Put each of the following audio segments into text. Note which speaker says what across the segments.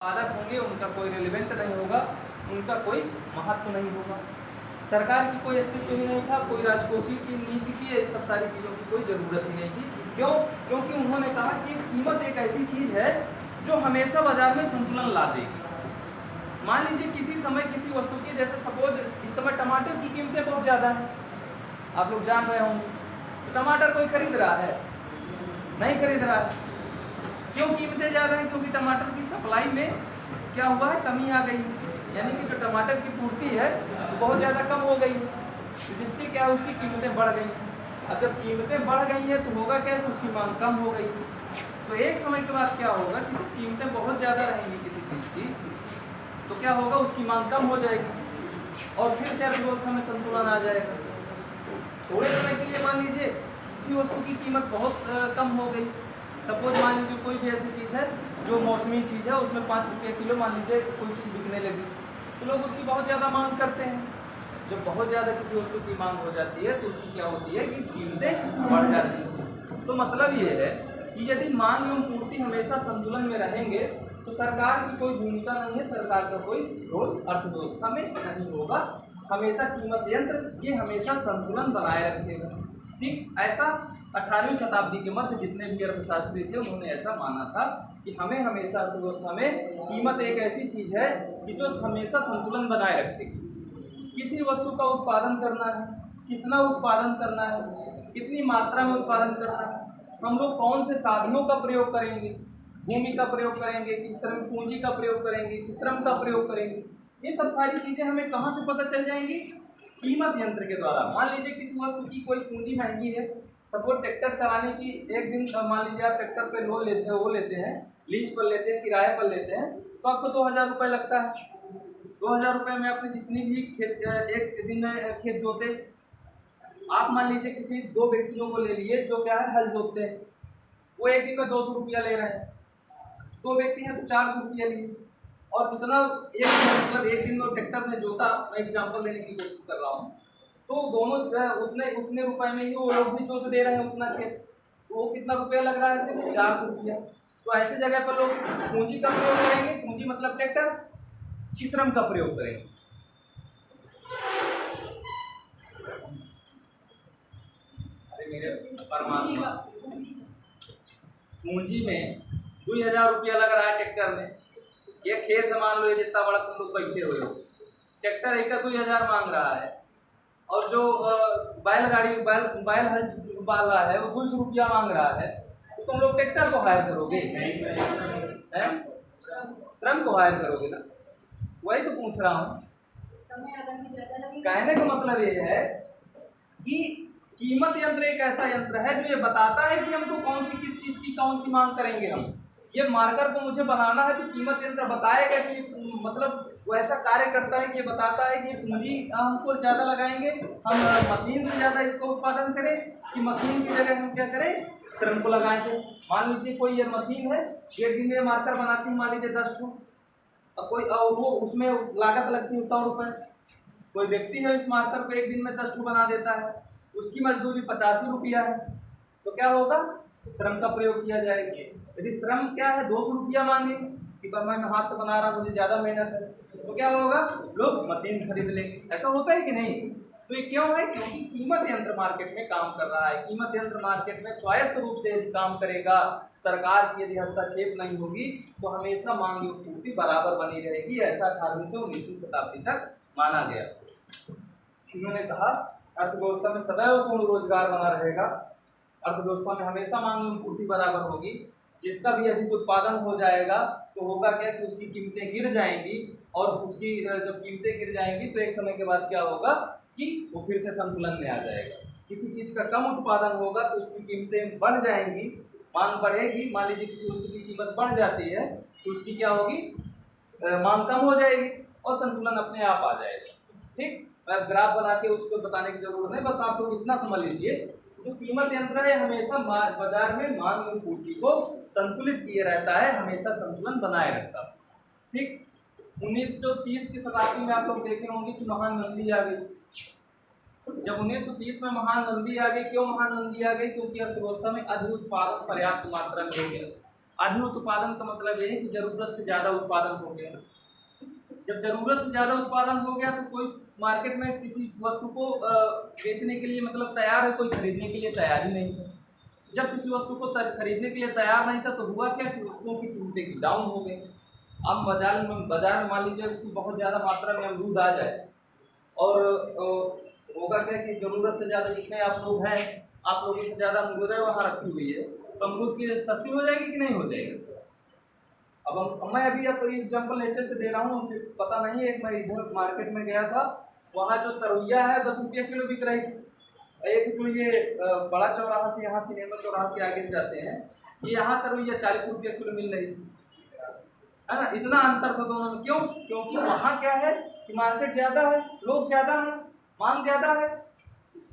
Speaker 1: उत्पादक होंगे उनका कोई रिलेवेंट नहीं होगा, उनका कोई महत्व नहीं होगा। सरकार की कोई अस्तित्व ही नहीं था, कोई राजकोषीय की नीति की, ये सब सारी चीज़ों की कोई ज़रूरत ही नहीं थी। क्यों? क्योंकि उन्होंने कहा कि कीमत एक ऐसी चीज़ है जो हमेशा बाजार में संतुलन ला देगी। मान लीजिए किसी समय किसी वस्तु की, जैसे सपोज इस समय टमाटर की कीमतें बहुत ज़्यादा हैं, आप लोग जान रहे होंगे। तो टमाटर कोई खरीद रहा है? नहीं खरीद रहा है। क्यों कीमतें ज़्यादा हैं? क्योंकि टमाटर की सप्लाई में क्या हुआ है, कमी आ गई है, यानी कि जो टमाटर की पूर्ति है वो बहुत ज़्यादा कम हो गई है, जिससे क्या उसकी कीमतें बढ़ गई। अब जब कीमतें बढ़ गई हैं तो होगा क्या कि उसकी मांग कम हो गई। तो एक समय के बाद क्या होगा कि जब कीमतें बहुत ज़्यादा रहेंगी किसी चीज़ की, तो क्या होगा, उसकी मांग कम हो जाएगी और फिर से अर्थव्यवस्था में संतुलन आ जाएगा। थोड़े समय के लिए मान लीजिए किसी वस्तु की कीमत बहुत कम हो गई। सपोज मान लीजिए कोई भी ऐसी चीज़ है जो मौसमी चीज़ है, उसमें 5 रुपये किलो मान लीजिए कोई चीज़ बिकने लगी, तो लोग उसकी बहुत ज़्यादा मांग करते हैं। जब बहुत ज़्यादा किसी वस्तु की मांग हो जाती है तो उसकी क्या होती है कि कीमतें बढ़ जाती हैं। तो मतलब ये है कि यदि मांग एवं पूर्ति हमेशा संतुलन में रहेंगे तो सरकार की कोई भूमिका नहीं है, सरकार का कोई रोल अर्थव्यवस्था में नहीं होगा। हमेशा कीमत यंत्र ये हमेशा संतुलन बनाए रखेगा। ठीक ऐसा 18वीं शताब्दी के मध्य जितने भी अर्थशास्त्री थे उन्होंने ऐसा माना था कि हमें हमेशा अर्थव्यवस्था में कीमत एक ऐसी चीज़ है कि जो हमेशा संतुलन बनाए रखेगी। किसी वस्तु का उत्पादन करना है, कितना उत्पादन करना है, कितनी मात्रा में उत्पादन करना है, हम लोग कौन से साधनों का प्रयोग करेंगे, भूमि का प्रयोग करेंगे कि श्रम पूंजी का प्रयोग करेंगे कि श्रम का प्रयोग करेंगे, ये सब सारी चीज़ें हमें कहाँ से पता चल जाएंगी? कीमत यंत्र के द्वारा। मान लीजिए किसी वस्तु की कोई पूंजी महंगी है, सपोज ट्रैक्टर चलाने की एक दिन मान लीजिए आप ट्रैक्टर पे लोन लेते हैं, वो लेते हैं, लीज पर लेते हैं, किराए पर लेते हैं, तो आपको 2000 रुपये लगता है। 2000 रुपये में आपने जितनी भी खेत एक दिन में खेत जोते, आप मान लीजिए किसी 2 व्यक्तियों को ले लिए जो क्या है हल जोतते हैं, वो एक दिन में 200 रुपया ले रहे हैं। 2 व्यक्ति हैं तो 400 रुपया लिए, और जितना एक दिन में ट्रैक्टर ने जोता, मैं एग्जाम्पल देने की कोशिश कर रहा हूँ, तो दोनों उतने रुपए में ही वो लोग भी जोत दे रहे हैं उतना खेत, तो वो कितना रुपया लग रहा है, सिर्फ 400 रुपया। तो ऐसे जगह पर लोग पूंजी का प्रयोग करेंगे, पूंजी मतलब ट्रैक्टर, की श्रम का प्रयोग करेंगे। अरे मेरे परमात्मा, पूंजी में 2000 रुपया लग रहा है ट्रैक्टर में। ये खेत है, मान लो ये जितना बड़ा तुम लोग बैठे हुए हो, ट्रैक्टर एक का 2000 मांग रहा है, और जो बैलगाड़ी बैल हल बाल रहा है वो 200 रुपया मांग रहा है, तो तुम लोग ट्रैक्टर को हायर करोगे, श्रम को हायर करोगे ना? वही तो पूछ रहा हूँ। कहने का मतलब ये है कि कीमत यंत्र एक ऐसा यंत्र है जो ये बताता है कि हमको कौन सी किस चीज़ की कौन सी मांग करेंगे। हम ये मार्कर को मुझे बनाना है तो कीमत यंत्र बताएगा कि मतलब वो ऐसा कार्य करता है कि ये बताता है कि पूंजी हमको ज़्यादा लगाएंगे, हम मशीन से ज़्यादा इसको उत्पादन करें कि मशीन की जगह हम क्या करें, श्रम को लगाएंगे। मान लीजिए कोई ये मशीन है, एक दिन में मार्कर बनाती है मान लीजिए 10 ठो, और वो उसमें लागत लगती है 100 रुपये। कोई व्यक्ति है इस मार्कर को एक दिन में 10 ठो बना देता है, उसकी मजदूरी 85 रुपया है, तो क्या होगा, श्रम का प्रयोग किया जाएगा। यदि श्रम क्या है 200 रुपया मांगे कि मैं हाथ से बना रहा हूँ, मुझे ज़्यादा मेहनत है, तो क्या होगा, लोग मशीन खरीद लेंगे। ऐसा होता है कि नहीं? तो ये क्यों है? क्योंकि कीमत यंत्र मार्केट में काम कर रहा है। कीमत यंत्र मार्केट में स्वायत्त रूप से यदि काम करेगा, सरकार की यदि हस्तक्षेप नहीं होगी, तो हमेशा मांग और पूर्ति बराबर बनी रहेगी। ऐसा 18वीं से 19वीं शताब्दी तक माना गया। उन्होंने कहा अर्थव्यवस्था में सदैव पूर्ण रोजगार बना रहेगा, अर्थव्यवस्था में हमेशा मांग और पूर्ति बराबर होगी। जिसका भी अधिक उत्पादन हो जाएगा तो होगा क्या कि उसकी कीमतें गिर जाएंगी, और उसकी जब कीमतें गिर जाएंगी तो एक समय के बाद क्या होगा कि वो फिर से संतुलन में आ जाएगा। किसी चीज़ का कम उत्पादन होगा तो उसकी कीमतें बढ़ जाएंगी, मांग बढ़ेगी। मान लीजिए किसी वस्तु की कीमत बढ़ जाती है तो उसकी क्या होगी, मांग कम हो जाएगी और संतुलन अपने आप आ जाएगा। ठीक, मैं ग्राफ बना के उसको बताने की जरूरत नहीं, बस आप लोग इतना समझ लीजिए, जो कीमत यंत्र है हमेशा बाजार में मांग और पूर्ति को संतुलित किए रहता है, हमेशा संतुलन बनाए रखता है। ठीक, 1930 की शताब्दी में आप लोग देखे होंगे कि महान मंदी आ गई। जब 1930 में महान मंदी आ गई, क्यों महान मंदी आ गई? क्योंकि अर्थव्यवस्था में अधिक उत्पादन पर्याप्त मात्रा में हो गया। अधिक उत्पादन का मतलब ये है कि जरूरत से ज़्यादा उत्पादन हो गया। जब जरूरत से ज़्यादा उत्पादन हो गया तो कोई मार्केट में किसी वस्तु को बेचने के लिए मतलब तैयार है, कोई खरीदने के लिए तैयार ही नहीं है। जब किसी वस्तु को खरीदने के लिए तैयार नहीं था तो हुआ क्या कि वस्तुओं की कीमतें डाउन हो गई। अब बाजार में मान लीजिए कि बहुत ज़्यादा मात्रा में अमरूद आ जाए और होगा क्या कि ज़रूरत से ज़्यादा जितने आप लोग हैं, आप लोगों से ज़्यादा अमरूद है वहाँ रखी हुई है, तो अमरूद की सस्ती हो जाएगी कि नहीं हो जाएगी। अब मैं अभी आपको एग्जाम्पल लेटेस्ट से दे रहा हूँ, मुझे पता नहीं है। एक मैं इधर मार्केट में गया था, वहाँ जो तरुइया है 10 रुपये किलो बिक रही थी। एक जो ये बड़ा चौराहा से यहाँ सिनेमा चौराहा के आगे से जाते हैं, ये यहाँ तरुइया 40 रुपये किलो मिल रही थी, है ना। इतना अंतर था दोनों में। क्यों? क्योंकि वहाँ क्या है कि मार्केट ज़्यादा है, लोग ज़्यादा हैं, मांग ज़्यादा है,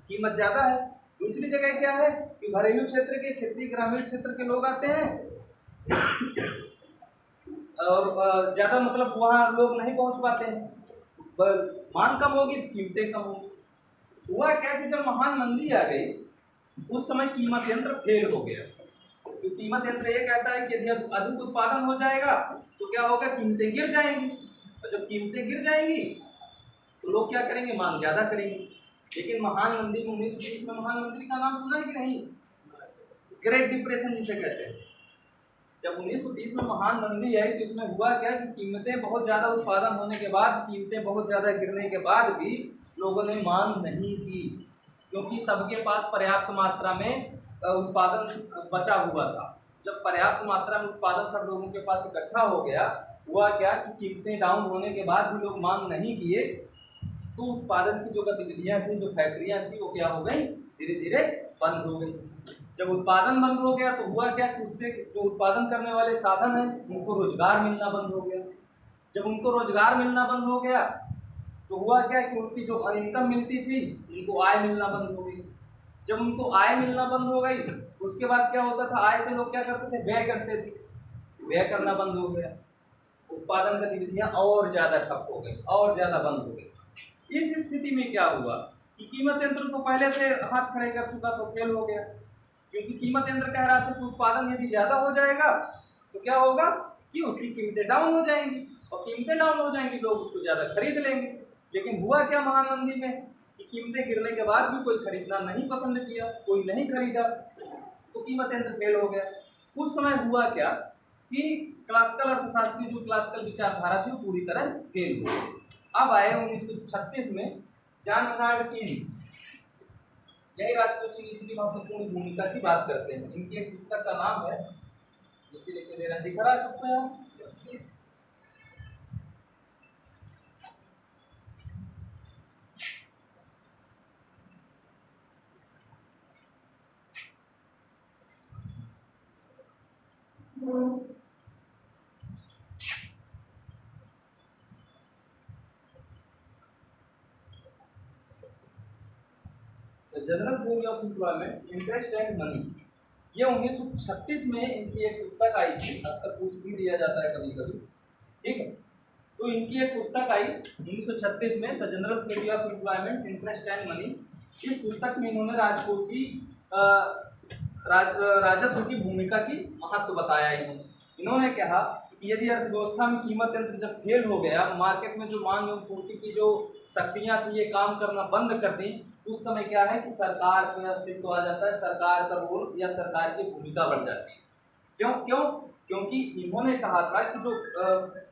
Speaker 1: कीमत ज़्यादा है। दूसरी जगह क्या है कि घरेलू क्षेत्र के, क्षेत्रीय ग्रामीण क्षेत्र के लोग आते हैं और ज़्यादा मतलब वहाँ लोग नहीं पहुँच पाते हैं, मांग कम होगी तो कीमतें कम होगी। हुआ क्या कि जब महान मंदी आ गई उस समय कीमत यंत्र फेल हो गया। तो कीमत यंत्र ये कहता है कि यदि अधिक उत्पादन हो जाएगा तो क्या होगा, कीमतें गिर जाएंगी, और जब कीमतें गिर जाएंगी तो लोग क्या करेंगे, मांग ज़्यादा करेंगे। लेकिन महान मंदी में 1920 में महान मंदी का नाम सुना है कि नहीं? ग्रेट डिप्रेशन जिसे कहते हैं। जब 1930 में महान मंदी आई तो इसमें हुआ क्या कि कीमतें बहुत ज़्यादा उत्पादन होने के बाद, कीमतें बहुत ज़्यादा गिरने के बाद भी लोगों ने मांग नहीं की, क्योंकि सबके पास पर्याप्त मात्रा में उत्पादन बचा हुआ था। जब पर्याप्त मात्रा में उत्पादन सब लोगों के पास इकट्ठा हो गया, हुआ क्या कि कीमतें डाउन होने के बाद भी लोग मांग नहीं किए, तो उत्पादन की जो गतिविधियाँ थी, जो फैक्ट्रियाँ थी, वो क्या हो गई, धीरे धीरे बंद हो गई। जब उत्पादन बंद हो गया तो हुआ क्या कि उससे जो उत्पादन करने वाले साधन हैं उनको रोजगार मिलना बंद हो गया। जब उनको रोजगार मिलना बंद हो गया तो हुआ क्या कि उनकी जो इनकम मिलती थी उनको आय मिलना बंद हो गई। जब उनको आय मिलना बंद हो गई उसके बाद क्या होता था, आय से लोग क्या करते थे, व्यय करते थे, व्यय करना बंद हो गया, उत्पादन गतिविधियां और ज़्यादा ठप हो गई, और ज़्यादा बंद हो गई। इस स्थिति में क्या हुआ कि कीमत यंत्र तो पहले से हाथ खड़े कर चुका तो फेल हो गया, क्योंकि कीमत यंत्र कह रहा था कि उत्पादन यदि ज़्यादा हो जाएगा तो क्या होगा कि उसकी कीमतें डाउन हो जाएंगी, और कीमतें डाउन हो जाएंगी, लोग उसको ज़्यादा खरीद लेंगे। लेकिन हुआ क्या महान मंदी में कि कीमतें गिरने के बाद भी कोई खरीदना नहीं पसंद किया, कोई नहीं खरीदा, तो कीमत यंत्र फेल हो गया। उस समय हुआ क्या कि क्लासिकल अर्थशास्त्री, जो क्लासिकल विचारधारा थी, वो पूरी तरह फेल हो गई। अब आए 1936 में जॉन मेनार्ड कीन्स, यही राजकोषीय नीति की महत्वपूर्ण भूमिका की बात करते हैं। इनकी एक पुस्तक का नाम है, नीचे लिखे दे रहा है, दिख रहा है सबको? General theory of employment, interest and money, ये 1936 में इनकी एक पुस्तक आई थी। अक्सर पूछ भी दिया जाता है कभी कभी, ठीक है। तो इनकी एक पुस्तक आई 1936 में, the general theory of employment, interest and money. इस पुस्तक में इन्होंने राजकोषीय राजस्व की भूमिका की महत्व बताया। इन्होंने कहा कि यदि अर्थव्यवस्था में कीमत यंत्र जब फेल हो गया, मार्केट में जो मांग एवं पूर्ति की जो शक्तियाँ थी ये काम करना बंद कर दी, उस समय क्या है कि सरकार का अस्तित्व आ जाता है, सरकार का रोल या सरकार की भूमिका बढ़ जाती है। क्यों क्यों क्योंकि इन्होंने कहा था कि जो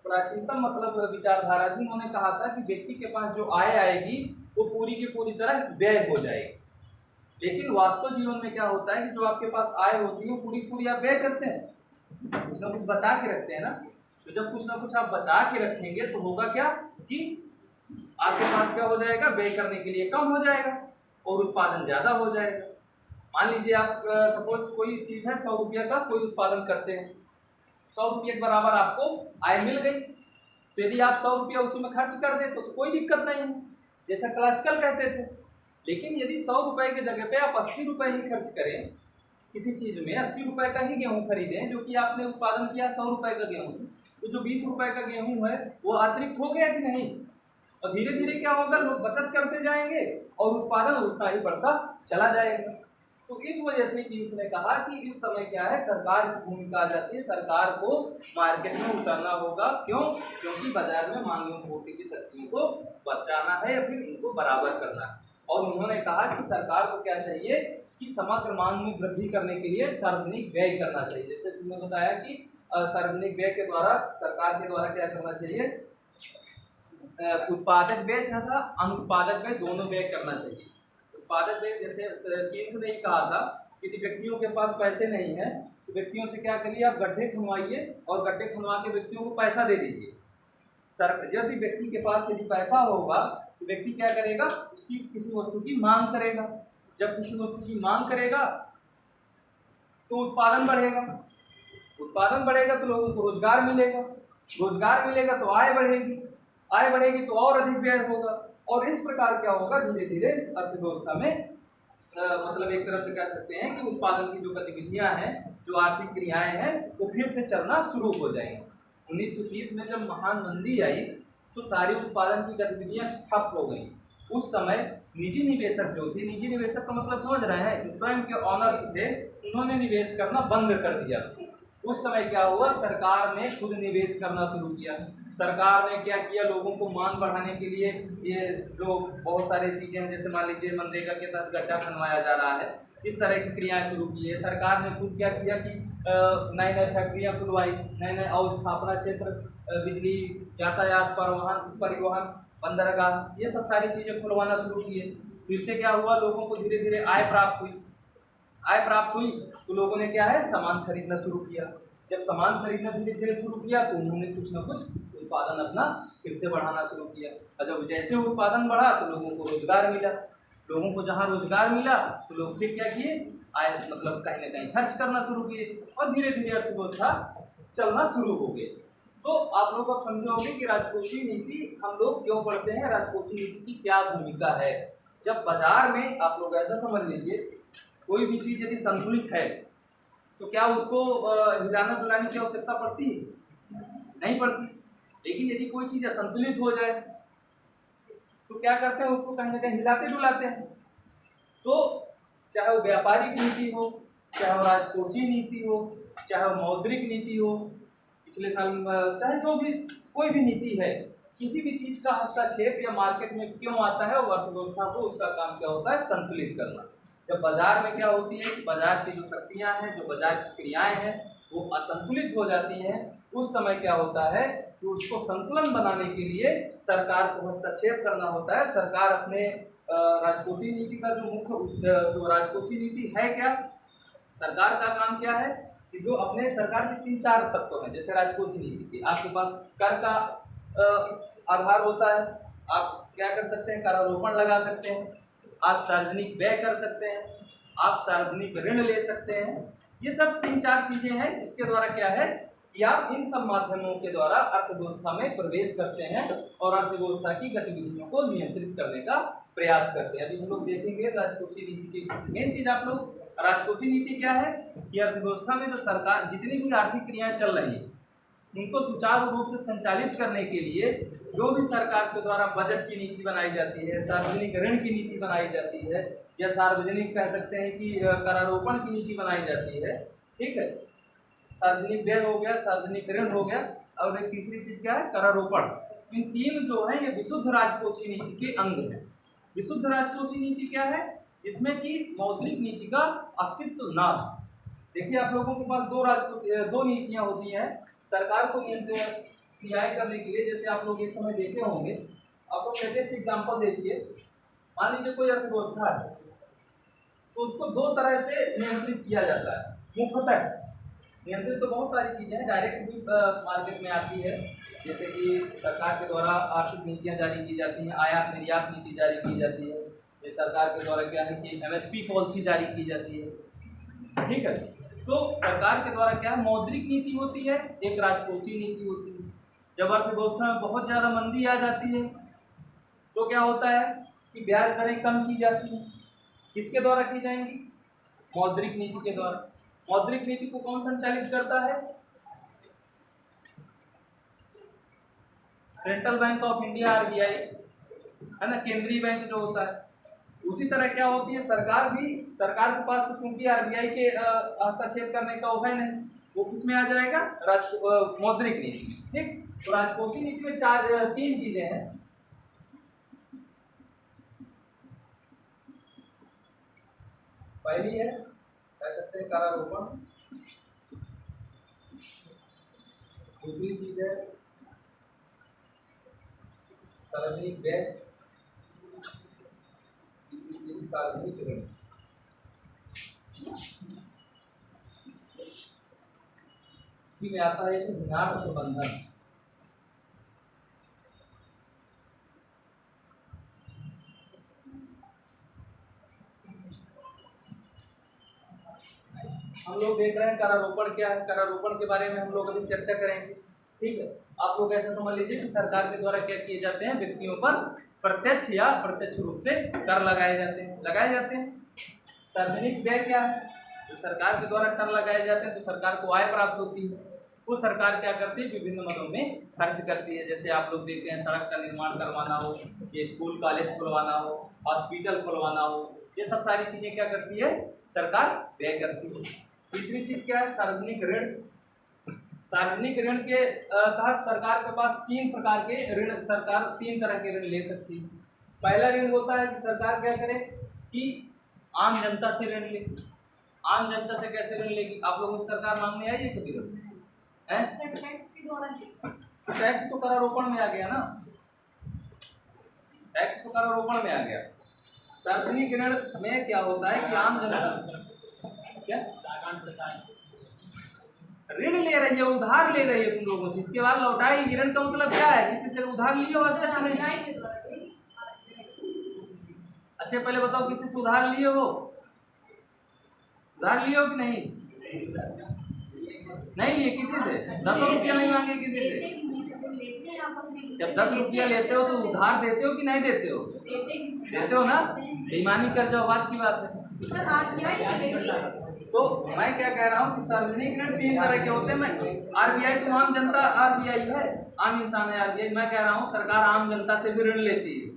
Speaker 1: प्राचीनतम मतलब विचारधारा थी, उन्होंने कहा था कि व्यक्ति के पास जो आय आएगी वो पूरी की पूरी तरह व्यय हो जाएगी। लेकिन वास्तव जीवन में क्या होता है कि जो आपके पास आय होती है वो पूरी पूरी आप व्यय करते हैं, कुछ ना कुछ बचा के रखते हैं ना। तो जब कुछ ना कुछ आप बचा के रखेंगे तो होगा क्या कि आपके पास क्या हो जाएगा, व्यय करने के लिए कम हो जाएगा और उत्पादन ज़्यादा हो जाएगा। मान लीजिए आप सपोज कोई चीज़ है 100 रुपये का, कोई उत्पादन करते हैं, 100 रुपये के बराबर आपको आय मिल गई, तो यदि आप 100 रुपया उसी में खर्च कर दें तो कोई दिक्कत नहीं है, जैसा क्लासिकल कहते थे। लेकिन यदि 100 रुपये की जगह पे आप 80 रुपये ही खर्च करें किसी चीज़ में, 80 रुपये का ही गेहूँ खरीदें, जो कि आपने उत्पादन किया 100 रुपये का गेहूँ, तो जो 20 रुपये का गेहूँ है वो अतिरिक्त हो गया कि नहीं। और धीरे धीरे क्या होगा, लोग बचत करते जाएंगे और उत्पादन उतना ही बढ़ता चला जाएगा। तो इस वजह से कीन्स ने कहा कि इस समय क्या है, सरकार की भूमिका आ जाती है, सरकार को मार्केट में उतरना होगा। क्यों? क्योंकि बाजार में मांग एवं पूर्ति की शक्तियों को बचाना है या फिर इनको बराबर करना है। और उन्होंने कहा कि सरकार को क्या चाहिए कि समग्र मांग में वृद्धि करने के लिए सार्वजनिक व्यय करना चाहिए। जैसे तुमने बताया कि सार्वजनिक व्यय के द्वारा सरकार के द्वारा क्या करना चाहिए, उत्पादक व्यय तथा अनुत्पादक व्यय दोनों व्यय करना चाहिए। उत्पादक व्यय जैसे कीन्स ने ही कहा था कि यदि व्यक्तियों के पास पैसे नहीं है तो व्यक्तियों से क्या करिए, आप गड्ढे खुनवाइए और गड्ढे खुनवा के व्यक्तियों को पैसा दे दीजिए। यदि व्यक्ति के पास यदि पैसा होगा तो व्यक्ति क्या करेगा, उसकी किसी वस्तु की मांग करेगा। जब किसी वस्तु की मांग करेगा तो उत्पादन बढ़ेगा, उत्पादन बढ़ेगा तो लोगों को रोजगार मिलेगा, रोजगार मिलेगा तो आय बढ़ेगी, आय बढ़ेगी तो और अधिक व्यय होगा। और इस प्रकार क्या होगा, धीरे धीरे अर्थव्यवस्था में मतलब एक तरफ से कह सकते हैं कि उत्पादन की जो गतिविधियां हैं, जो आर्थिक क्रियाएं हैं, वो फिर से चलना शुरू हो जाएंगी। 1930 में जब महान मंदी आई तो सारी उत्पादन की गतिविधियां ठप हो गई। उस समय निजी निवेशक जो थे, निजी निवेशक का मतलब समझ रहे हैं, जो स्वयं के ऑनर्स थे, उन्होंने निवेश करना बंद कर दिया। उस समय क्या हुआ, सरकार ने खुद निवेश करना शुरू किया। सरकार ने क्या किया, लोगों को मांग बढ़ाने के लिए ये जो बहुत सारी चीजें हैं, जैसे मान लीजिए मनरेगा के तहत गड्ढा खनवाया जा रहा है, इस तरह की क्रियाएं शुरू की है। सरकार ने खुद क्या किया कि नई नई फैक्ट्रियां खुलवाई, नए नए अवस्थापना क्षेत्र, बिजली, यातायात, परिवहन, बंदरगाह, ये सब सारी चीजें खुलवाना शुरू किए। तो इससे क्या हुआ, लोगों को धीरे धीरे आय प्राप्त हुई। आय प्राप्त हुई तो लोगों ने क्या है, सामान खरीदना शुरू किया। जब सामान खरीदना धीरे धीरे शुरू किया तो उन्होंने कुछ ना कुछ उत्पादन अपना फिर से बढ़ाना शुरू किया। और जब जैसे उत्पादन बढ़ा तो लोगों को रोजगार मिला, लोगों को जहाँ रोजगार मिला तो लोग फिर क्या किए, आय मतलब कहीं ना कहीं खर्च करना शुरू किए और धीरे धीरे अर्थव्यवस्था चलना शुरू हो गई। तो आप लोग अब समझोगे कि राजकोषीय नीति हम लोग क्यों पढ़ते हैं, राजकोषीय नीति की क्या भूमिका है। जब बाजार में आप लोग ऐसा समझ लीजिए, कोई भी चीज यदि संतुलित है तो क्या उसको हिलाने डुलाने की आवश्यकता पड़ती है? नहीं पड़ती। लेकिन यदि कोई चीज असंतुलित हो जाए तो क्या करते हैं, उसको कहीं ना कहीं हिलाते डुलाते हैं। तो चाहे वो व्यापारिक नीति हो, चाहे वो राजकोषीय नीति हो, चाहे वो मौद्रिक नीति हो, पिछले साल चाहे जो भी कोई भी नीति है, किसी भी चीज का हस्तक्षेप या मार्केट में क्यों आता है, वो अर्थव्यवस्था को उसका काम क्या होता है, संतुलित करना। जब बाजार में क्या होती है कि बाजार की जो शक्तियां हैं, जो बाजार की क्रियाएं हैं, वो असंतुलित हो जाती हैं, उस समय क्या होता है कि उसको संतुलन बनाने के लिए सरकार को हस्तक्षेप करना होता है। सरकार अपने राजकोषीय नीति का जो मुख्य जो राजकोषीय नीति है, क्या सरकार का काम क्या है कि जो अपने सरकार के 3-4 तत्व हैं। जैसे राजकोषीय नीति की आपके पास कर का आधार होता है, आप क्या कर सकते हैं, करारोपण लगा सकते हैं, आप सार्वजनिक व्यय कर सकते हैं, आप सार्वजनिक ऋण ले सकते हैं। ये सब 3-4 चीजें हैं जिसके द्वारा क्या है कि आप इन सब माध्यमों के द्वारा अर्थव्यवस्था में प्रवेश करते हैं और अर्थव्यवस्था की गतिविधियों को नियंत्रित करने का प्रयास करते हैं। अभी हम लोग देखेंगे राजकोषीय नीति की मेन चीज। आप लोग राजकोषीय नीति क्या है कि अर्थव्यवस्था में जो सरकार जितनी भी आर्थिक क्रियाएं चल रही है उनको सुचारू रूप से संचालित करने के लिए जो भी सरकार के द्वारा बजट की नीति बनाई जाती है, सार्वजनिक ऋण की नीति बनाई जाती है, या सार्वजनिक कह सकते हैं कि करारोपण की नीति बनाई जाती है, ठीक है, सार्वजनिक व्यय हो गया, सार्वजनिक ऋण हो गया, और एक तीसरी चीज क्या है, करारोपण। इन तीन जो है ये विशुद्ध राजकोषीय नीति के अंग है। विशुद्ध राजकोषीय नीति क्या है, जिसमें कि मौद्रिक नीति का अस्तित्व ना हो। देखिए आप लोगों के पास दो नीतियां होती हैं सरकार को क्रियाएं करने के लिए। जैसे आप लोग एक समय देखे होंगे, आप लोग लेटेस्ट एग्जाम्पल देखिए, मान लीजिए कोई अर्थव्यवस्था है तो उसको दो तरह से नियंत्रित किया जाता है। मुख्यतः नियंत्रित तो बहुत सारी चीजें हैं, डायरेक्ट भी मार्केट में आती है, जैसे कि सरकार के द्वारा आर्थिक नीतियां जारी की जाती हैं, आयात निर्यात नीति जारी की जाती है, ये सरकार के द्वारा क्या है कि MSP पॉलिसी जारी की जाती है, ठीक है। तो सरकार के द्वारा क्या है, मौद्रिक नीति होती है, एक राजकोषीय नीति होती है। जब अर्थव्यवस्था में बहुत ज़्यादा मंदी आ जाती है तो क्या होता है कि ब्याज दरें कम की जाती हैं। किसके द्वारा की जाएंगी, मौद्रिक नीति के द्वारा। मौद्रिक नीति को कौन संचालित करता है, central bank of India RBI, है ना, केंद्रीय बैंक जो होता है। उसी तरह क्या होती है, सरकार के पास तो चूंकि आरबीआई के हस्तक्षेप करने का वो है नहीं, वो किसमें आ जाएगा, मौद्रिक नीति में। ठीक, तो राजकोषीय नीति में तीन चीजें हैं। पहली है कह सकते हैं करारोपण, दूसरी चीज है सार्वजनिक व्यय, तीसरी चीज सार्वजनिक ऋण। इसी में आता है ऋणात्मक प्रबंधन। हम लोग देख रहे हैं करारोपण क्या है, करारोपण के बारे में हम लोग अभी चर्चा करेंगे। ठीक है, आप लोग ऐसा समझ लीजिए कि सरकार के द्वारा क्या किए जाते हैं, व्यक्तियों पर प्रत्यक्ष या अप्रत्यक्ष रूप से कर लगाए जाते हैं। सार्वजनिक व्यय क्या है, जो सरकार के द्वारा कर लगाए जाते हैं तो सरकार को आय प्राप्त होती है, वो सरकार क्या करती है, विभिन्न मदों में खर्च करती है। जैसे आप लोग देखते हैं सड़क का निर्माण करवाना हो, ये स्कूल कॉलेज खुलवाना हो, हॉस्पिटल खुलवाना हो, ये सब सारी चीजें क्या करती है, सरकार व्यय करती है। तीसरी चीज क्या है, सार्वजनिक ऋण। सार्वजनिक ऋण के तहत सरकार के पास तीन प्रकार के ऋण, सरकार तीन तरह के ऋण ले सकती है। पहला ऋण होता है कि सरकार क्या करे कि आम जनता से ऋण ले। आम जनता से कैसे ऋण लेगी, आप लोगों से सरकार मांगने आई है कभी ऋण है? टैक्स तो करारोपण में आ गया ना, टैक्स तो करारोपण में आ गया। सार्वजनिक ऋण में क्या होता है कि आम जनता क्या ऋण ले रही है, उधार ले रही है तुम लोगों से, इसके बाद लौटाएगी। ऋण का मतलब क्या है, किसी से उधार लिए हो आज तक नहीं? अच्छा पहले बताओ, किसी से उधार लिए हो, उधार लिए हो कि नहीं? नहीं लिए किसी से, 10 रुपया नहीं मांगे किसी से। जब 10 रुपया लेते हो तो उधार देते हो कि नहीं देते हो? देते हो ना, बेईमानी कर जाओ, बात की बात है। तो मैं क्या कह रहा हूँ कि सार्वजनिक ऋण तीन तरह के होते हैं। मैं आरबीआई तो आम जनता, आरबीआई है आम इंसान है आरबीआई। मैं कह रहा हूँ सरकार आम जनता से भी ऋण लेती है,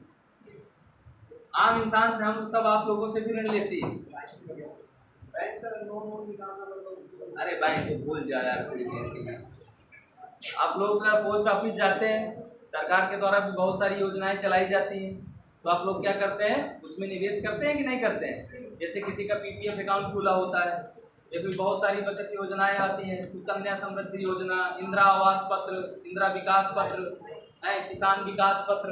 Speaker 1: आम इंसान से, हम सब आप लोगों से भी ऋण लेती है। बैंक से लोन निकालना, अरे बैंक तो भूल जाए यार। आप लोग पोस्ट ऑफिस जाते हैं, सरकार के द्वारा भी बहुत सारी योजनाएं चलाई जाती हैं, तो आप लोग क्या करते हैं, उसमें निवेश करते हैं कि नहीं करते हैं? जैसे किसी का पीपीएफ अकाउंट खुला होता है, या फिर बहुत सारी बचत योजनाएं आती हैं, सुकन्या समृद्धि योजना, इंदिरा आवास पत्र, इंदिरा विकास पत्र है, किसान विकास पत्र,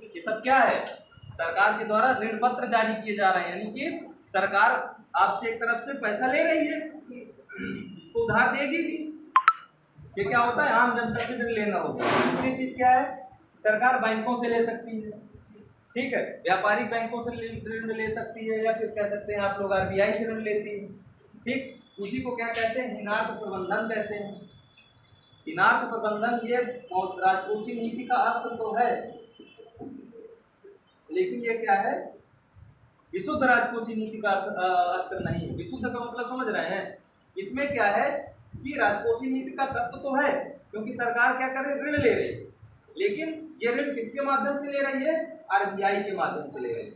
Speaker 1: ये सब क्या है, सरकार के द्वारा ऋण पत्र जारी किए जा रहे हैं। यानी कि सरकार आपसे एक तरफ से पैसा ले रही है, उसको उधार देगी भी। ये क्या होता है, आम जनता से ऋण लेना होता है। दूसरी चीज क्या है, सरकार बैंकों से ले सकती है। ठीक है, व्यापारिक बैंकों से ऋण ले सकती है, या फिर कह सकते हैं आप लोग आरबीआई से ऋण लेती है। ठीक, उसी को क्या कहते हैं, ऋणात्मक प्रबंधन कहते हैं। ऋणात्मक प्रबंधन ये राजकोषीय नीति का अस्त्र तो है, लेकिन ये क्या है, विशुद्ध राजकोषीय नीति का अस्त्र नहीं है। विशुद्ध का मतलब समझ रहे हैं, इसमें क्या है कि राजकोषीय नीति का तत्व तो है, क्योंकि सरकार क्या कर रही है, ऋण ले रही है, लेकिन ये ऋण किसके माध्यम से ले रही है, आरबीआई के माध्यम से ले रही है।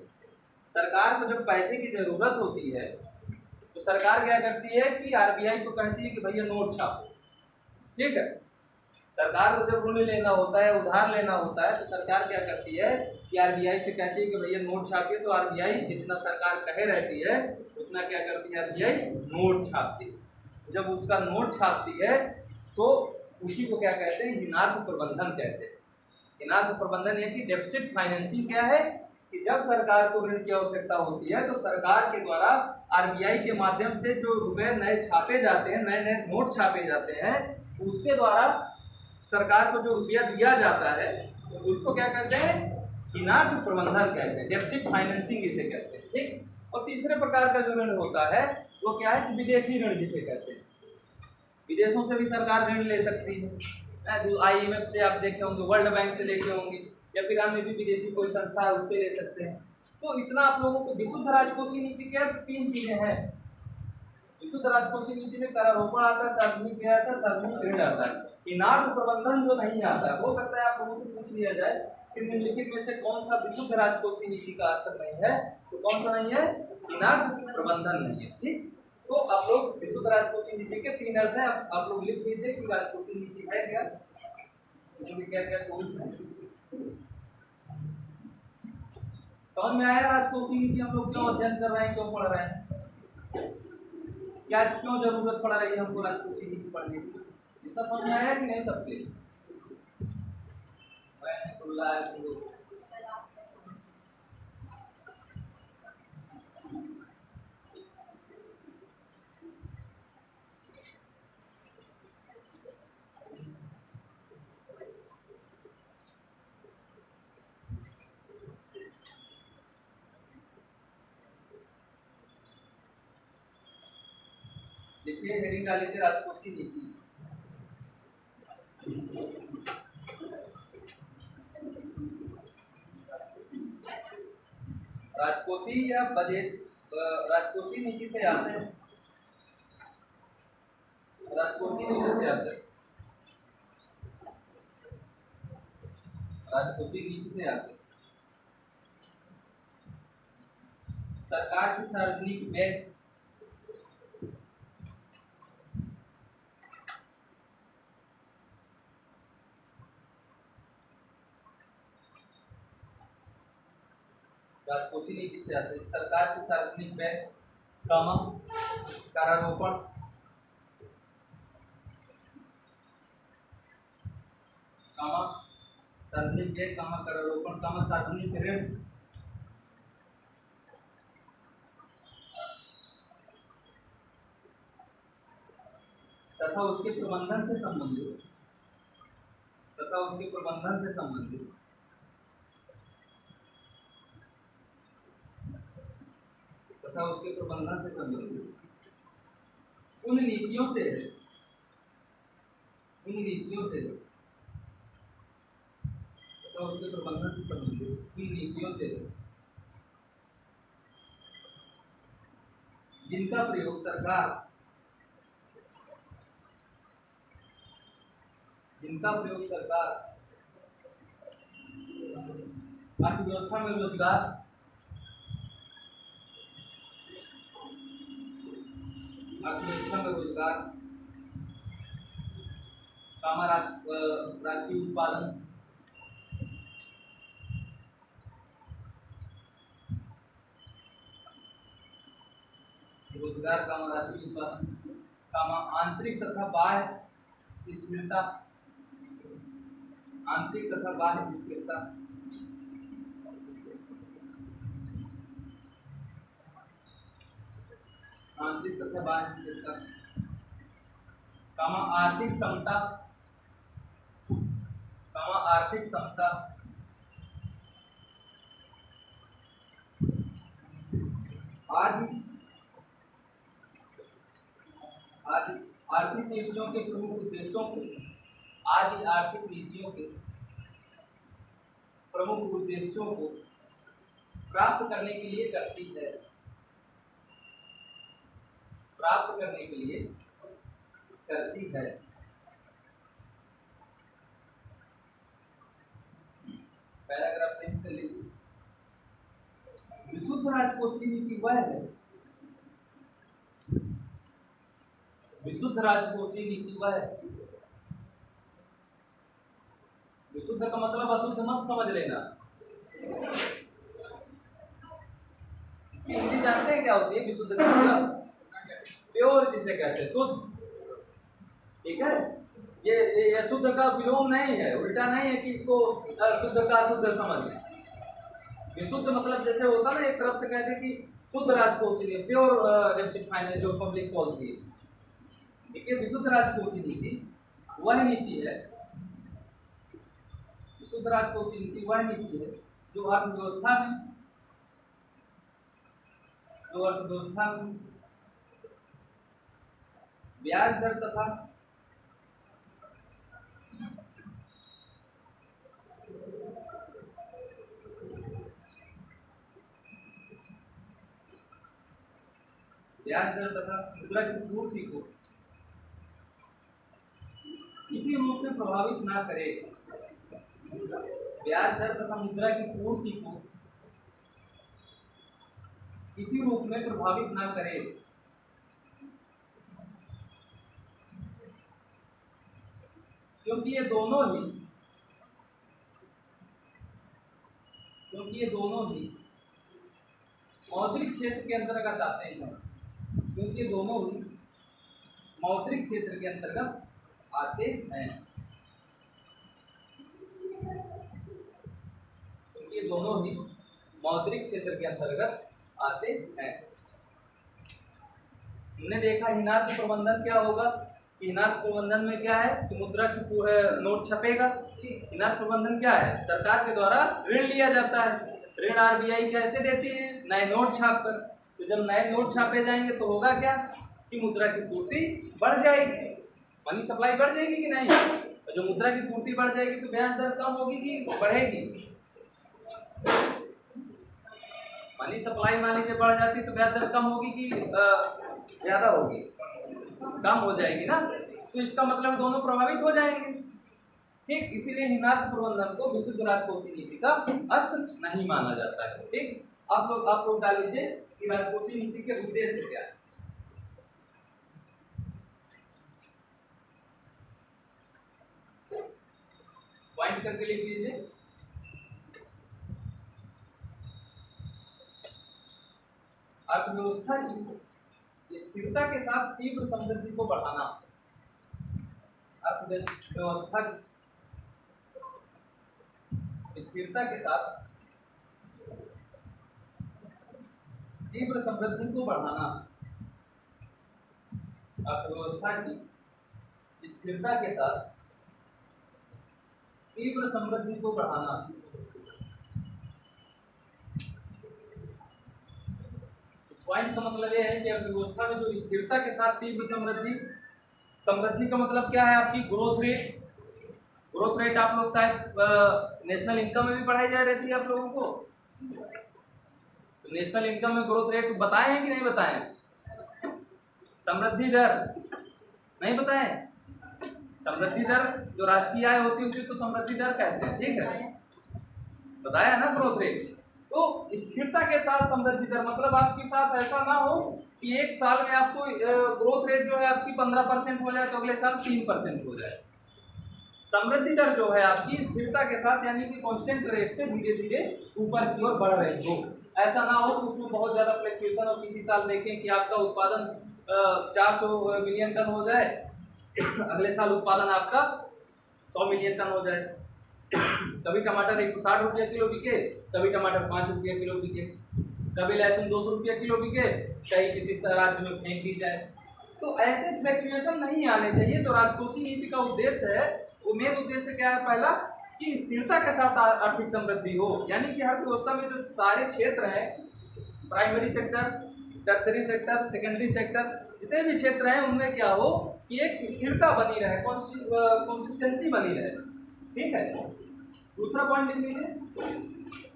Speaker 1: सरकार को जब पैसे की जरूरत होती है तो सरकार क्या करती है कि आरबीआई को कहती है कि भैया नोट छापो। ठीक है, सरकार को जब ऋण लेना होता है, उधार लेना होता है, तो सरकार क्या करती है कि आरबीआई से कहती है कि भैया नोट छापिए। तो आरबीआई जितना सरकार कहे रहती है उतना क्या करती है, आरबीआई नोट छापती है। जब उसका नोट छापती है तो उसी को क्या कहते हैं, ऋणात्मक प्रबंधन कहते हैं। ऋणात्मक प्रबंधन यानी कि डेफिसिट फाइनेंसिंग क्या है कि जब सरकार को ऋण की आवश्यकता होती है तो सरकार के द्वारा आरबीआई के माध्यम से जो रुपए नए छापे जाते हैं, नए नए नोट छापे जाते हैं, उसके द्वारा सरकार को जो रुपया दिया जाता है उसको क्या कहते हैं, ऋणात्मक प्रबंधन कहते हैं, डेफिसिट फाइनेंसिंग इसे कहते हैं। ठीक, और तीसरे प्रकार का जो ऋण होता है वो क्या है कि विदेशी ऋण जिसे कहते हैं। विदेशों से भी सरकार ऋण ले सकती है, जो आईएमएफ से आप देखे होंगे, वर्ल्ड बैंक से लेके होंगे, या फिर अन्य भी विदेशी कोई संस्था है उससे ले सकते हैं। तो इतना आप लोगों को विशुद्ध राजकोषीय नीति के तीन चीजें हैं। विशुद्ध राजकोषीय नीति में करारोपण आता है, सार्वजनिक व्यय आता है, सार्वजनिक ऋण आता है। ऋणात्मक प्रबंधन जो नहीं आता है, हो सकता है आप लोगों से पूछ लिया जाए कि निम्नलिखित में से कौन सा विशुद्ध राजकोषीय नीति का स्तर नहीं है? तो कौन सा नहीं है? तीन अर्थ प्रबंधन नहीं है। ठीक, तो आप लोग विशुद्ध राजकोषीय नीति के तीन अर्थ है, आप लोग लिख लीजिए कि राजकोषीय नीति है क्या, इसमें क्या क्या टूल्स हैं। समझ में आया राजकोषीय नीति हम लोग क्यों अध्ययन कर रहे हैं, क्यों पढ़ रहे हैं, क्या क्यों जरूरत पड़ रही है हमको राजकोषीय नीति पढ़ने की? इतना समझ में आया कि नहीं सबके? देखिए हेडिंग डाली थी राजकोषीय नीति। राजकोषीय या बजट, राजकोषीय नीति से आशय, राजकोषीय नीति से आशय, राजकोषीय नीति से आशय सरकार की सार्वजनिक व्यय, राजकोषीय नीति से आशय सरकार की सार्वजनिक व्यय, करारोपण, सार्वजनिक व्यय, करारोपण, सार्वजनिक ऋण, तथा उसके प्रबंधन से संबंधित, तथा उसके प्रबंधन से संबंधित तथा उसके प्रबंधन से संबंधित उन नीतियों से, उन नीतियों से तथा उसके प्रबंधन से संबंधित उन नीतियों से जिनका प्रयोग सरकार, जिनका प्रयोग सरकार अर्थव्यवस्था में रोजगार, अर्थव्यवस्था में रोजगार, राष्ट्रीय उत्पादन, रोजगार, राष्ट्रीय उत्पादन, आंतरिक तथा बाह्य स्थिरता, आंतरिक तथा बाह्य स्थिरता, आंतरिक तथा बाह्य स्थिरता, आर्थिक समता, आर्थिक समता, आदि आर्थिक नीतियों के प्रमुख उद्देश्यों को, आदि आर्थिक नीतियों के प्रमुख उद्देश्यों को प्राप्त करने के लिए करती है, प्राप्त करने के लिए करती है। पैराग्राफ चेंज कर लीजिए। विशुद्ध राजकोषीय नीति वह है, विशुद्ध राजकोषीय नीति वह है, विशुद्ध का मतलब अशुद्ध मत समझ लेना। इसकी हिंदी जानते हैं क्या होती है? विशुद्ध का मतलब प्योर जिसे कहते हैं, शुद्ध। ठीक है, ये शुद्ध का विलोम नहीं है, उल्टा नहीं है कि इसको शुद्ध का अशुद्ध समझ लें। विशुद्ध मतलब जैसे होता ना, एक तरफ से कहते हैं कि शुद्ध राजकोषीय, प्योर फाइनेंस जो पब्लिक पॉलिसी है। ठीक है, विशुद्ध राजकोषीय नीति वह नीति है, विशुद्ध राजकोषीय नीति वह नीति है जो अर्थव्यवस्था में, ब्याज दर तथा मुद्रा की पूर्ति को किसी रूप से प्रभावित ना करे, ब्याज दर तथा मुद्रा की पूर्ति को किसी रूप में प्रभावित ना करे। क्योंकि ये दोनों ही मौद्रिक क्षेत्र के अंतर्गत आते हैं। क्योंकि ये दोनों ही मौद्रिक क्षेत्र के अंतर्गत आते हैं। क्योंकि ये दोनों ही मौद्रिक क्षेत्र के अंतर्गत आते हैं। हमने देखा हिनार्थ प्रबंधन क्या होगा। हिनार्थ प्रबंधन में क्या है कि मुद्रा की नोट छपेगा। हिनार्थ प्रबंधन क्या है, सरकार के द्वारा ऋण लिया जाता है। ऋण आरबीआई कैसे देती है, नए नोट छाप कर। तो जब नए नोट छापे जाएंगे तो होगा क्या कि मुद्रा की पूर्ति बढ़ जाएगी, मनी सप्लाई बढ़ जाएगी कि नहीं। तो जो मुद्रा की पूर्ति बढ़ जाएगी तो ब्याज दर कम होगी कि बढ़ेगी। मनी सप्लाई मान लीजिए बढ़ जाती तो ब्याज दर कम होगी कि ज्यादा होगी, कम हो जाएगी ना। तो इसका मतलब दोनों प्रभावित हो जाएंगे। ठीक, इसीलिए हिनार्थ प्रबंधन को विशुद्ध राजकोषीय नीति का अस्त्र नहीं माना जाता है। ठीक, आप लोग डाल लीजिए कि राजकोषीय नीति के उद्देश्य क्या है। पॉइंट करके लिख लीजिए। अर्थव्यवस्था की स्थिरता के साथ तीव्र समृद्धि को बढ़ाना। अर्थव्यवस्था की स्थिरता के साथ तीव्र समृद्धि को बढ़ाना। अर्थव्यवस्था की स्थिरता के साथ तीव्र समृद्धि को बढ़ाना। पॉइंट का मतलब यह है कि अर्थव्यवस्था में जो स्थिरता के साथ तीव्र समृद्धि का मतलब क्या है, आपकी ग्रोथ रेट आप लोग शायद नेशनल इनकम में भी पढ़ाई जा रही थी आप लोगों को। तो नेशनल इनकम में ग्रोथ रेट बताए हैं कि नहीं बताए? समृद्धि दर नहीं बताए? समृद्धि दर जो राष्ट्रीय आय होती है उसे तो समृद्धि दर कहते हैं। ठीक है, बताया ना ग्रोथ रेट। तो स्थिरता के साथ समृद्धि दर मतलब आपके साथ ऐसा ना हो कि एक साल में आपको ग्रोथ रेट जो है आपकी 15% हो जाए तो अगले साल 3% हो जाए। समृद्धि दर जो है आपकी स्थिरता के साथ यानी कि कांस्टेंट रेट से धीरे धीरे ऊपर की ओर बढ़ रही हो। ऐसा ना हो कि उसमें बहुत ज़्यादा फ्लक्चुएशन और किसी साल देखें कि आपका उत्पादन 400 मिलियन टन हो जाए, अगले साल उत्पादन आपका 100 मिलियन टन हो जाए। कभी टमाटर 160 रुपये किलो बिके, कभी टमाटर 5 रुपये किलो बिके, कभी लहसुन 200 रुपये किलो बिके, कहीं किसी राज्य में फेंक दी जाए। तो ऐसे फ्लक्चुएशन नहीं आने चाहिए। जो राजकोषीय नीति का उद्देश्य है वो मेन उद्देश्य क्या है, पहला कि स्थिरता के साथ आर्थिक समृद्धि हो, यानी कि अर्थव्यवस्था में जो सारे क्षेत्र हैं, primary sector, tertiary sector, secondary sector, जितने भी क्षेत्र हैं उनमें क्या हो कि एक स्थिरता बनी रहे, कंसिस्टेंसी बनी रहे। ठीक है, दूसरा पॉइंट लिख लीजिए,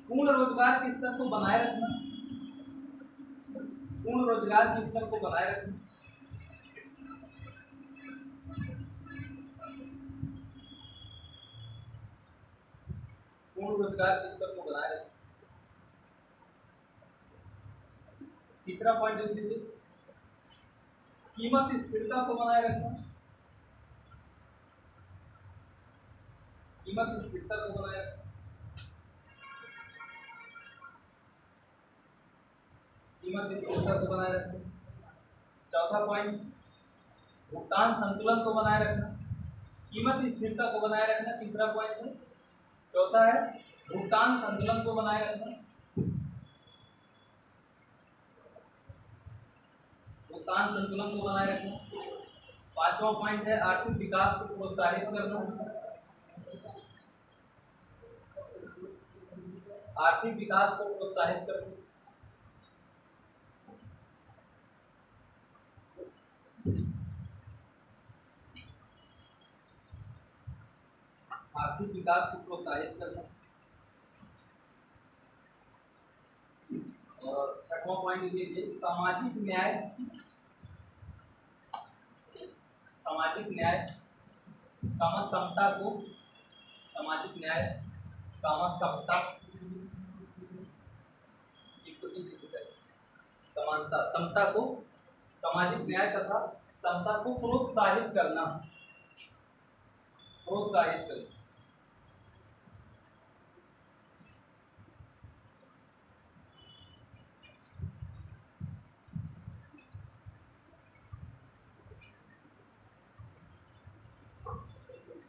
Speaker 1: पूर्ण रोजगार के स्तर को बनाए रखना। पूर्ण रोजगार के स्तर को बनाए रखना। पूर्ण रोजगार के स्तर को बनाए रखना। तीसरा पॉइंट लिख लीजिए, कीमत स्थिरता को बनाए रखना। कीमत स्थिरता को बनाए रखना। कीमत स्थिरता को बनाए रखना। चौथा पॉइंट, भुगतान संतुलन को बनाए रखना। कीमत स्थिरता को बनाए रखना तीसरा पॉइंट है। चौथा है भुगतान संतुलन को बनाए रखना। भुगतान संतुलन को बनाए रखना। पांचवा पॉइंट है आर्थिक विकास को प्रोत्साहित करना। आर्थिक विकास को प्रोत्साहित करना। आर्थिक विकास को प्रोत्साहित करना। और छठवां पॉइंट लीजिए, सामाजिक न्याय। सामाजिक न्याय, समता को, सामाजिक न्याय कामा समता, इक्विटी जिसे कहते हैं, समानता, समता को, सामाजिक न्याय तथा समता को प्रोत्साहित करना, प्रोत्साहित करना।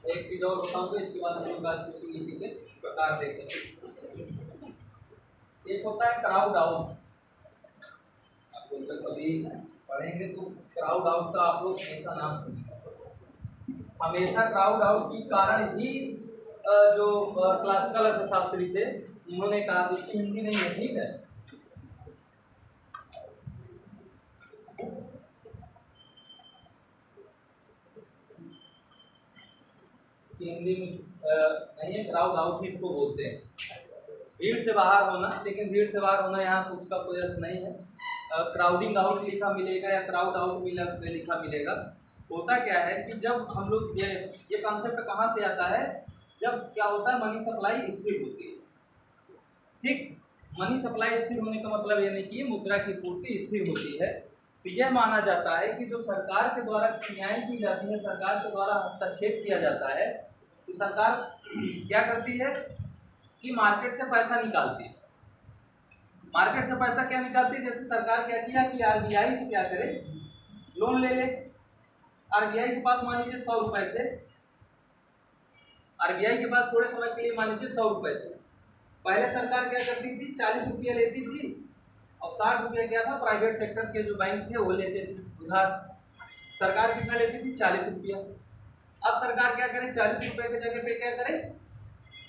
Speaker 1: एक चीज और बताऊंगा, इसके बाद हम लोग राजकोषीय नीति के प्रकार देखेंगे। एक होता है क्राउड आउट, आपको जब कभी पढ़ेंगे तो क्राउड आउट का आप लोग हमेशा नाम सुनेंगे। हमेशा क्राउड आउट के कारण ही जो क्लासिकल अर्थशास्त्री थे उन्होंने कहा, तो उसकी हिंदी नहीं है, ठीक है। हिंदी में नहीं है, क्राउड आउट ही इसको बोलते हैं, भीड़ से बाहर होना। लेकिन भीड़ से बाहर होना यहाँ तो उसका कोई अर्थ नहीं है। क्राउडिंग आउट लिखा मिलेगा या क्राउड आउट लिखा मिलेगा। होता क्या है कि जब हम लोग ये कॉन्सेप्ट कहाँ से आता है, जब क्या होता है मनी सप्लाई स्थिर होती है, ठीक। मनी सप्लाई स्थिर होने का मतलब ये नहीं कि मुद्रा की पूर्ति स्थिर होती है। तो यह माना जाता है कि जो सरकार के द्वारा क्रियाएं की जाती है, सरकार के द्वारा हस्तक्षेप किया जाता है, तो सरकार क्या करती है कि मार्केट से पैसा निकालती है। मार्केट से पैसा क्या निकालती है, जैसे सरकार क्या किया कि आरबीआई से क्या करे, लोन ले ले। आरबीआई के पास मान लीजिए 100 रुपए थे, आरबीआई के पास थोड़े समय के लिए मान लीजिए 100 रुपए थे। पहले सरकार क्या करती थी, 40 रुपया लेती थी, और 60 रुपया क्या था, प्राइवेट सेक्टर के जो बैंक थे वो लेते थे उधार। सरकार कितना लेती थी, 40 रुपया। अब सरकार क्या करे, 40 रुपये की जगह पे क्या करे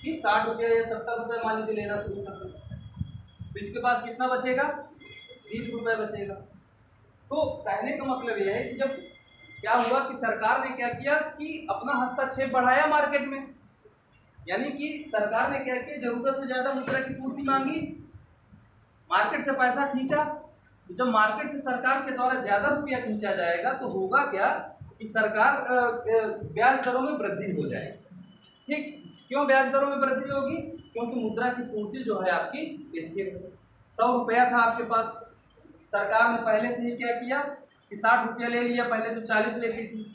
Speaker 1: कि 60 रुपया या 70 रुपये मान लीजिए लेना शुरू कर दो। तो इसके पास कितना बचेगा, 20 रुपये बचेगा। तो कहने का मतलब यह है कि जब क्या हुआ कि सरकार ने क्या किया कि अपना हस्तक्षेप बढ़ाया मार्केट में, यानी कि सरकार ने क्या किया, जरूरत से ज्यादा मुद्रा की पूर्ति मांगी, मार्केट से पैसा खींचा। तो जब मार्केट से सरकार के द्वारा ज्यादा रुपया खींचा जाएगा तो होगा क्या कि सरकार ब्याज दरों में वृद्धि हो जाएगी, ठीक। क्यों ब्याज दरों में वृद्धि होगी, क्योंकि मुद्रा की पूर्ति जो है आपकी स्थिर है। 100 रुपया था आपके पास, सरकार ने पहले से ही क्या किया कि 60 रुपया ले लिया, पहले तो 40 लेती थी,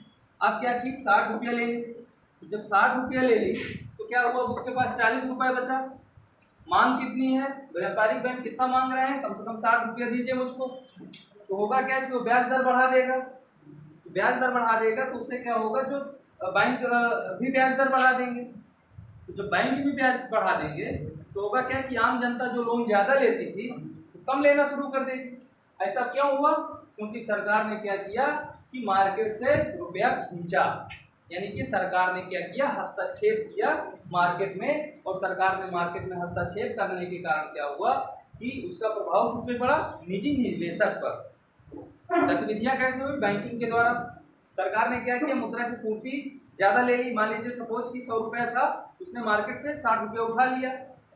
Speaker 1: अब क्या की 60 रुपया ले ली। जब 60 रुपया ले ली तो क्या हुआ, उसके पास 40 रुपया बचा। मांग कितनी है, व्यापारिक बैंक कितना मांग रहे हैं, कम से कम 60 रुपया दीजिए मुझको। तो होगा क्या कि वो ब्याज दर बढ़ा देगा, ब्याज दर बढ़ा देगा तो उससे क्या होगा, जो बैंक भी ब्याज दर बढ़ा देंगे। तो जब बैंक भी ब्याज बढ़ा देंगे तो होगा क्या कि आम जनता जो लोन ज़्यादा लेती थी तो कम लेना शुरू कर देगी। ऐसा क्यों हुआ, क्योंकि सरकार ने क्या किया कि मार्केट से रुपया खींचा, यानी कि सरकार ने क्या किया, हस्तक्षेप किया मार्केट में। और सरकार ने मार्केट में हस्तक्षेप करने के कारण क्या हुआ कि उसका प्रभाव किस पे पड़ा, निजी निवेशक पर। गतिविधियां कैसे हुई, बैंकिंग के द्वारा। सरकार ने क्या किया, मुद्रा की पूर्ति ज्यादा ले ली। मान लीजिए सपोज कि 100 रुपया था, उसने मार्केट से 60 रुपया उठा लिया,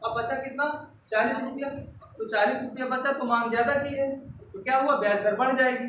Speaker 1: अब बचा कितना, 40 रुपया। तो 40 रुपया बचा तो मांग ज्यादा की है, तो क्या हुआ, ब्याज दर बढ़ जाएगी।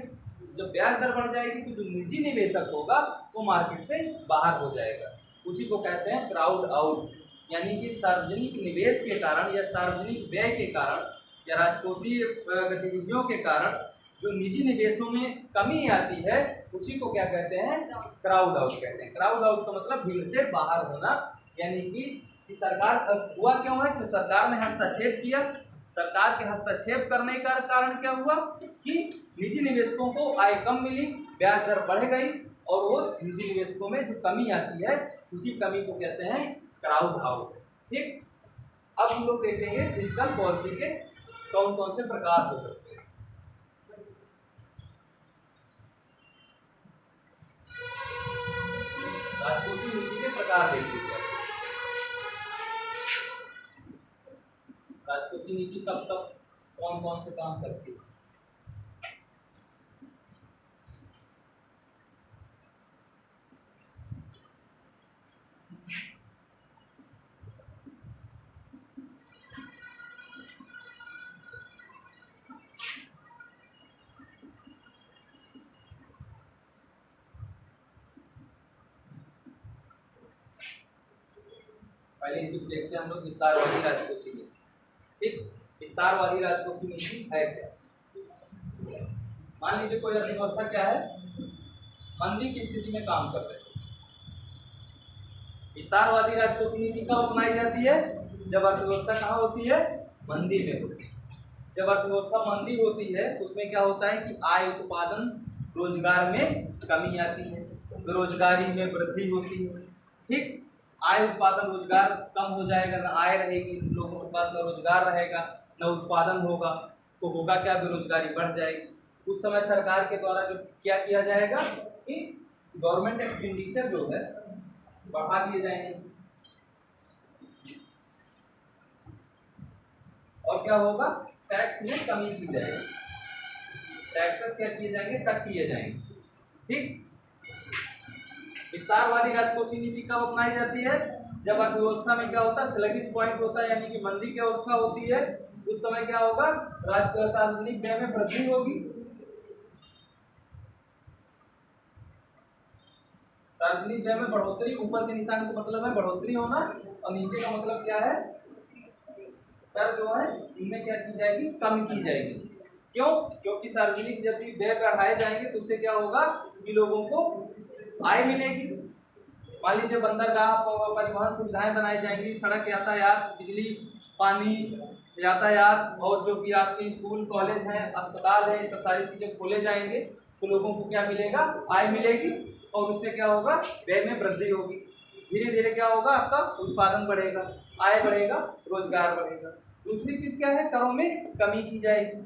Speaker 1: जब ब्याज दर बढ़ जाएगी तो जो निजी निवेशक होगा वो मार्केट से बाहर हो जाएगा। उसी को कहते हैं क्राउड आउट, यानी कि सार्वजनिक निवेश के कारण या सार्वजनिक व्यय के कारण या राजकोषीय गतिविधियों के कारण जो निजी निवेशों में कमी आती है उसी को क्या कहते हैं, क्राउड आउट कहते हैं। क्राउड आउट का मतलब भीड़ से बाहर होना, यानी कि सरकार हुआ क्यों है कि सरकार ने हस्तक्षेप किया। सरकार के हस्तक्षेप करने का कारण क्या हुआ कि निजी निवेशकों को आय कम मिली, ब्याज दर बढ़ गई, और वो निजी निवेशकों में जो कमी आती है उसी कमी को कहते हैं क्राउड आउट, ठीक। अब हम लोग देखेंगे डिजिटल पॉलिसी के कौन कौन से प्रकार हो सकते हैं। राजकोषीय नीति के प्रकार देखिए, राजकोषीय नीति कब कब कौन कौन से काम करती है। पहले इसी को देखते हैं हम लोग, विस्तारवादी राजकोषीय नीति। ठीक, विस्तारवादी राजकोषीय नीति है क्या? मान लीजिए कोई अर्थव्यवस्था क्या है, मंदी की स्थिति में काम कर रहे हैं। विस्तारवादी राजकोषीय नीति कब अपनाई जाती है? जब अर्थव्यवस्था कहाँ होती है? मंदी में होती है। जब अर्थव्यवस्था मंदी होती है उसमें क्या होता है कि आय, उत्पादन, रोजगार में कमी आती है, बेरोजगारी में वृद्धि होती है। ठीक, आय, उत्पादन, रोजगार कम हो जाएगा, ना आय रहेगी लोगों के पास, ना रोजगार रहेगा, ना उत्पादन होगा, तो होगा क्या? बेरोजगारी बढ़ जाएगी। उस समय सरकार के द्वारा जो क्या किया जाएगा कि गवर्नमेंट एक्सपेंडिचर जो है बढ़ा दिए जाएंगे, और क्या होगा? टैक्स में कमी की जाएगी, टैक्सेस क्या किए जाएंगे? कट किए जाएंगे। ठीक, विस्तारवादी राजकोषीय नीति कब अपनाई जाती है? जब अर्थव्यवस्था में क्या होता है? स्लगिश पॉइंट होता है, यानी कि मंदी की अवस्था होती है। उस समय क्या होगा? सार्वजनिक व्यय में वृद्धि होगी, सार्वजनिक व्यय में बढ़ोतरी। ऊपर के निशान का मतलब है बढ़ोतरी होना, और नीचे का मतलब क्या है? कर जो है इनमें क्या की जाएगी? कम की जाएगी। क्यों? क्योंकि सार्वजनिक जब भी व्यय बढ़ाए जाएंगे तो उससे क्या होगा कि लोगों को आय मिलेगी। मान लीजिए बंदरगाह, परिवहन सुविधाएं बनाई जाएंगी, सड़क यातायात, बिजली, पानी, यातायात, और जो भी आपके स्कूल, कॉलेज हैं, अस्पताल है, ये सब सारी चीजें खोले जाएंगे तो लोगों को क्या मिलेगा? आय मिलेगी, और उससे क्या होगा? व्यय में वृद्धि होगी। धीरे धीरे क्या होगा? आपका उत्पादन बढ़ेगा, आय बढ़ेगा, रोजगार बढ़ेगा। दूसरी चीज क्या है? करों में कमी की जाएगी।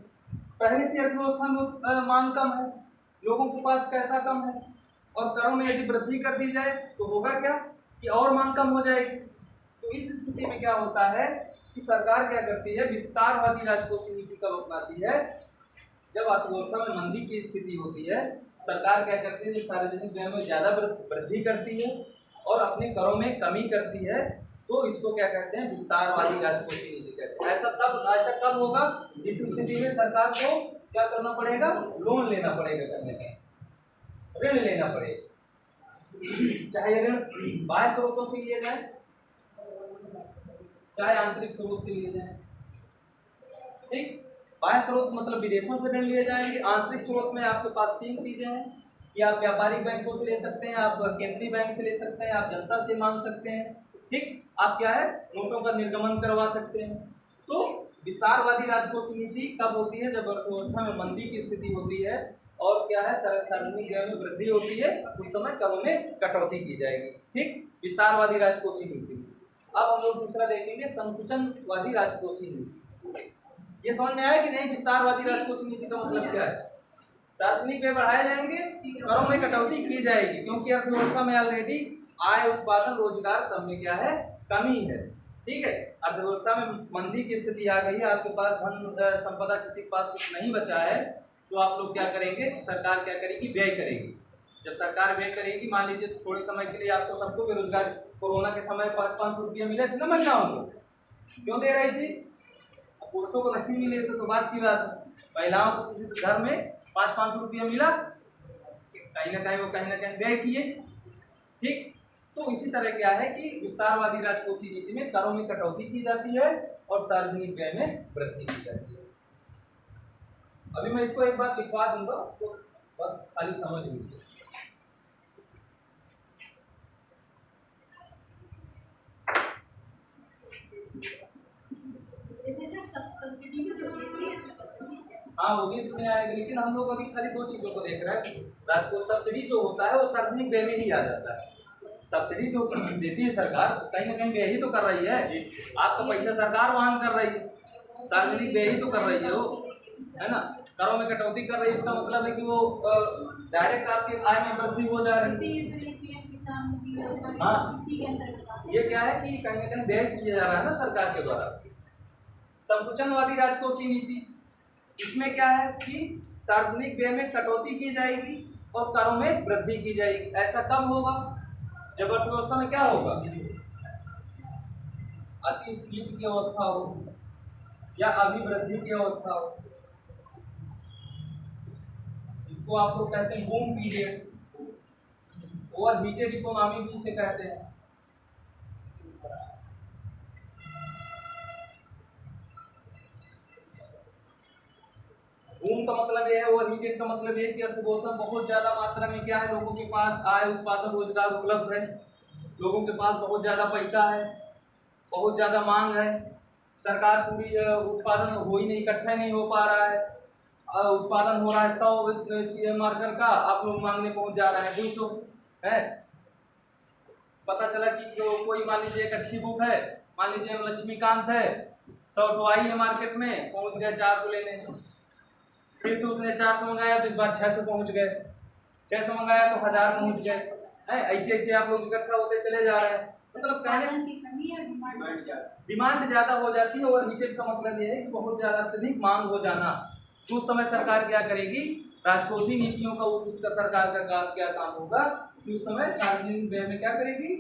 Speaker 1: पहले से अर्थव्यवस्था में मांग कम है, लोगों के पास पैसा कम है, और करों में यदि वृद्धि कर दी जाए तो होगा क्या कि और मांग कम हो जाएगी। तो इस स्थिति में क्या होता है कि सरकार क्या करती है? विस्तारवादी राजकोषीय नीति कब अपनाती है? जब अर्थव्यवस्था में मंदी की स्थिति होती है, सरकार क्या करती है? सार्वजनिक व्यय में ज्यादा वृद्धि करती है और अपने करों में कमी करती है, तो इसको क्या कहते हैं? विस्तारवादी राजकोषीय नीति कहते हैं। ऐसा कब होगा? जिस स्थिति में सरकार को क्या करना पड़ेगा? लोन लेना पड़ेगा, करने का ऋण लेना पड़ेगा। चाहे ऋण बाह्य स्रोतों से लिए जाए, चाहे आंतरिक स्रोत से लिए जाए। ठीक, बाह्य स्रोत मतलब विदेशों से ऋण लिए जाएंगे। आंतरिक स्रोत में आपके पास तीन चीजें हैं कि आप व्यापारिक बैंकों से ले सकते हैं, आप केंद्रीय बैंक से ले सकते हैं, आप जनता से मांग सकते हैं। ठीक, आप क्या है? नोटों का निर्गमन करवा सकते हैं। तो विस्तारवादी राजकोषीय नीति कब होती है? जब अर्थव्यवस्था में मंदी की स्थिति होती है और क्या है? सार्वजनिक व्यय में वृद्धि होती है, उस समय करों में कटौती की जाएगी। ठीक, विस्तारवादी राजकोषीय नीति। अब हम लोग दूसरा देखेंगे, संकुचनवादी राजकोषीय नीति। ये समझ में आया कि नहीं? विस्तारवादी राजकोषीय नीति का मतलब क्या है? सार्वजनिक व्यय बढ़ाए जाएंगे, करों में कटौती की जाएगी, क्योंकि अर्थव्यवस्था में ऑलरेडी आय, उत्पादन, रोजगार सब में क्या है? कमी है। ठीक है, अर्थव्यवस्था में मंदी की स्थिति आ गई है, आपके पास धन संपदा किसी के पास कुछ नहीं बचा है, तो आप लोग क्या करेंगे? सरकार क्या करेगी? व्यय करेगी। जब सरकार व्यय करेगी, मान लीजिए थोड़े समय के लिए आपको सबको बेरोजगार, कोरोना के समय 5-5 रुपये मिले थे ना महिलाओं को, क्यों दे रही थी? पुरुषों को नहीं मिले तो बात की बात है, महिलाओं को किसी घर में 5-5 रुपया मिला, कहीं ना कहीं वो कहीं ना कहीं व्यय किए। ठीक, तो इसी तरह क्या है कि विस्तारवादी राजकोषीय नीति में करों में कटौती की जाती है और सार्वजनिक व्यय में वृद्धि की जाती है। अभी मैं इसको एक बार लिखवा दूंगा तो बस खाली समझ लीजिए। हाँ, वो भी इसमें आएगा, लेकिन हम लोग अभी खाली दो चीजों को देख रहे हैं। राजकोष सब्सिडी जो होता है वो सार्वजनिक व्यय में ही आ जाता है। सब्सिडी जो देती है सरकार, कहीं ना कहीं व्यय ही तो कर रही है। आपका पैसा सरकार वहन कर रही है, सार्वजनिक व्यय ही तो कर रही है वो, है ना? करों में कटौती कर रही है, इसका मतलब है कि वो डायरेक्ट आपकी आय में वृद्धि हो जा रही है। हाँ, ये क्या है कि कहीं ना कहीं व्यय किया जा रहा है ना सरकार के द्वारा। संकुचनवादी राजकोषीय नीति, इसमें क्या है कि सार्वजनिक व्यय में कटौती की जाएगी और करों में वृद्धि की जाएगी। ऐसा कब होगा? जब अर्थव्यवस्था में क्या होगा? अतिस्फीति की अवस्था हो या अभिवृद्धि की अवस्था हो, इसको आप लोग कहते हैं boom period, over heated economy भी इसे कहते हैं। का मतलब ये है, ओवर हीटेड का मतलब ये है कि अर्थव्यवस्था बहुत ज्यादा मात्रा में क्या है, लोगों के पास आय, उत्पादन, रोजगार उपलब्ध है, लोगों के पास बहुत ज्यादा पैसा है, बहुत ज्यादा मांग है, सरकार पूरी उत्पादन हो ही नहीं, इकट्ठा नहीं हो पा रहा है, उत्पादन हो रहा है 100 मार्कर का, आप लोग मांगने पहुंच जा रहे हैं 200 है। पता चला कि कोई मान लीजिए एक अच्छी बुक है, मान लीजिए लक्ष्मीकांत है, 100 आई है मार्केट में, पहुंच गए 400 लेने, फिर से उसने 400 मंगाया तो इस बार 600 पहुंच गए, 600 मंगाया तो 1000 पहुंच गए, है ऐसे ऐसे आप लोग इकट्ठा होते चले जा रहे हैं। मतलब कहने डिमांड ज्यादा हो जाती है, और हीटेड का मतलब ये है कि बहुत ज्यादा अत्यधिक मांग हो जाना। तो उस समय सरकार क्या करेगी, राजकोषीय नीतियों का उसका सरकार का क्या काम होगा कि उस समय सार्वजनिक व्यय में क्या करेगी,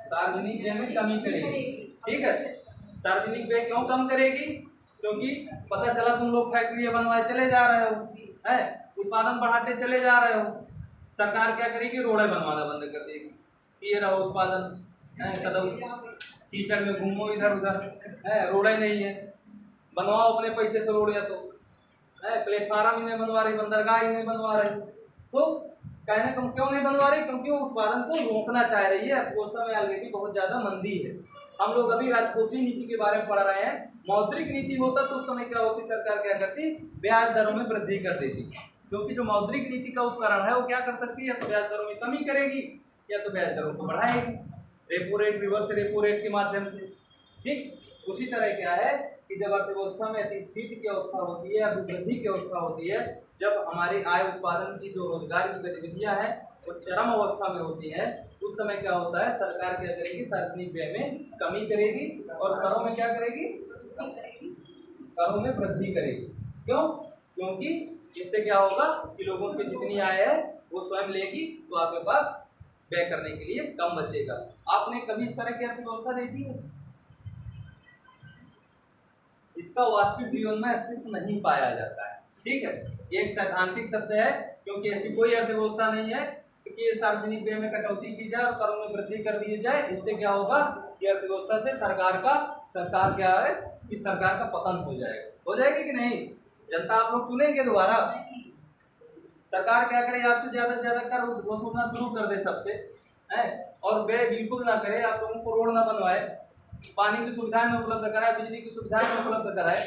Speaker 1: सार्वजनिक व्यय में कमी करेगी। ठीक है, सार्वजनिक व्यय क्यों कम करेगी, क्योंकि पता चला तुम लोग फैक्ट्री बनवाए चले जा रहे हो, है उत्पादन बढ़ाते चले जा रहे हो, सरकार क्या करेगी, रोड़े बनवाना बंद कर देगी, ये रहा उत्पादन, कदम कीचड़ में घूमो इधर उधर, है रोड़े नहीं है, बनवाओ अपने पैसे से रोड, या तो है प्लेटफार्म ही नहीं बनवा रही, बंदरगाह ही नहीं बनवा रही, तो कहने को क्यों नहीं बनवा रही, क्योंकि वो उत्पादन को रोकना चाह रही है, अर्थव्यवस्था में ऑलरेडी बहुत ज्यादा मंदी है। हम लोग अभी राजकोषीय नीति के बारे में पढ़ रहे हैं, मौद्रिक नीति होता तो उस समय क्या होती, सरकार क्या करती, ब्याज दरों में वृद्धि कर देती, क्योंकि जो मौद्रिक नीति का उपकरण है वो क्या कर सकती है, तो ब्याज दरों में कमी करेगी या तो ब्याज दरों को बढ़ाएगी, repo rate, reverse repo rate के माध्यम से। ठीक उसी तरह क्या है कि जब अर्थव्यवस्था में अतिस्फीति की अवस्था होती है, अभिवृद्धि की अवस्था होती है, जब हमारे आय उत्पादन की जो रोजगार की गतिविधियां हैं वो चरम अवस्था में होती है, उस समय क्या होता है, सरकार क्या करेगी, सार्वजनिक व्यय में कमी करेगी और करों में क्या करेगी, करों में वृद्धि करेगी। क्यों, क्योंकि इससे क्या होगा कि लोगों की जितनी आय है वो स्वयं लेगी, तो आपके पास व्यय करने के लिए कम बचेगा। आपने कभी इस तरह की अर्थव्यवस्था देखी है? इसका वास्तविक जीवन में अस्तित्व नहीं पाया जाता है। ठीक है, ये एक सैद्धांतिक सत्य है, क्योंकि ऐसी कोई अर्थव्यवस्था नहीं है कि ये सार्वजनिक व्यय में कटौती की जाए और करों में वृद्धि कर दी जाए। इससे क्या होगा कि अर्थव्यवस्था से सरकार क्या है कि सरकार का पतन हो जाएगा। हो जाएगी कि नहीं? जनता आप लोग चुनेंगे दोबारा, सरकार क्या करे, आपसे ज्यादा से ज्यादा कर वसूलना शुरू कर दे सबसे, है और व्यय बिल्कुल ना करे, आप लोगों को रोड ना बनवाए, पानी की सुविधाएं में उपलब्ध कराए, बिजली की सुविधाएं में उपलब्ध कराए,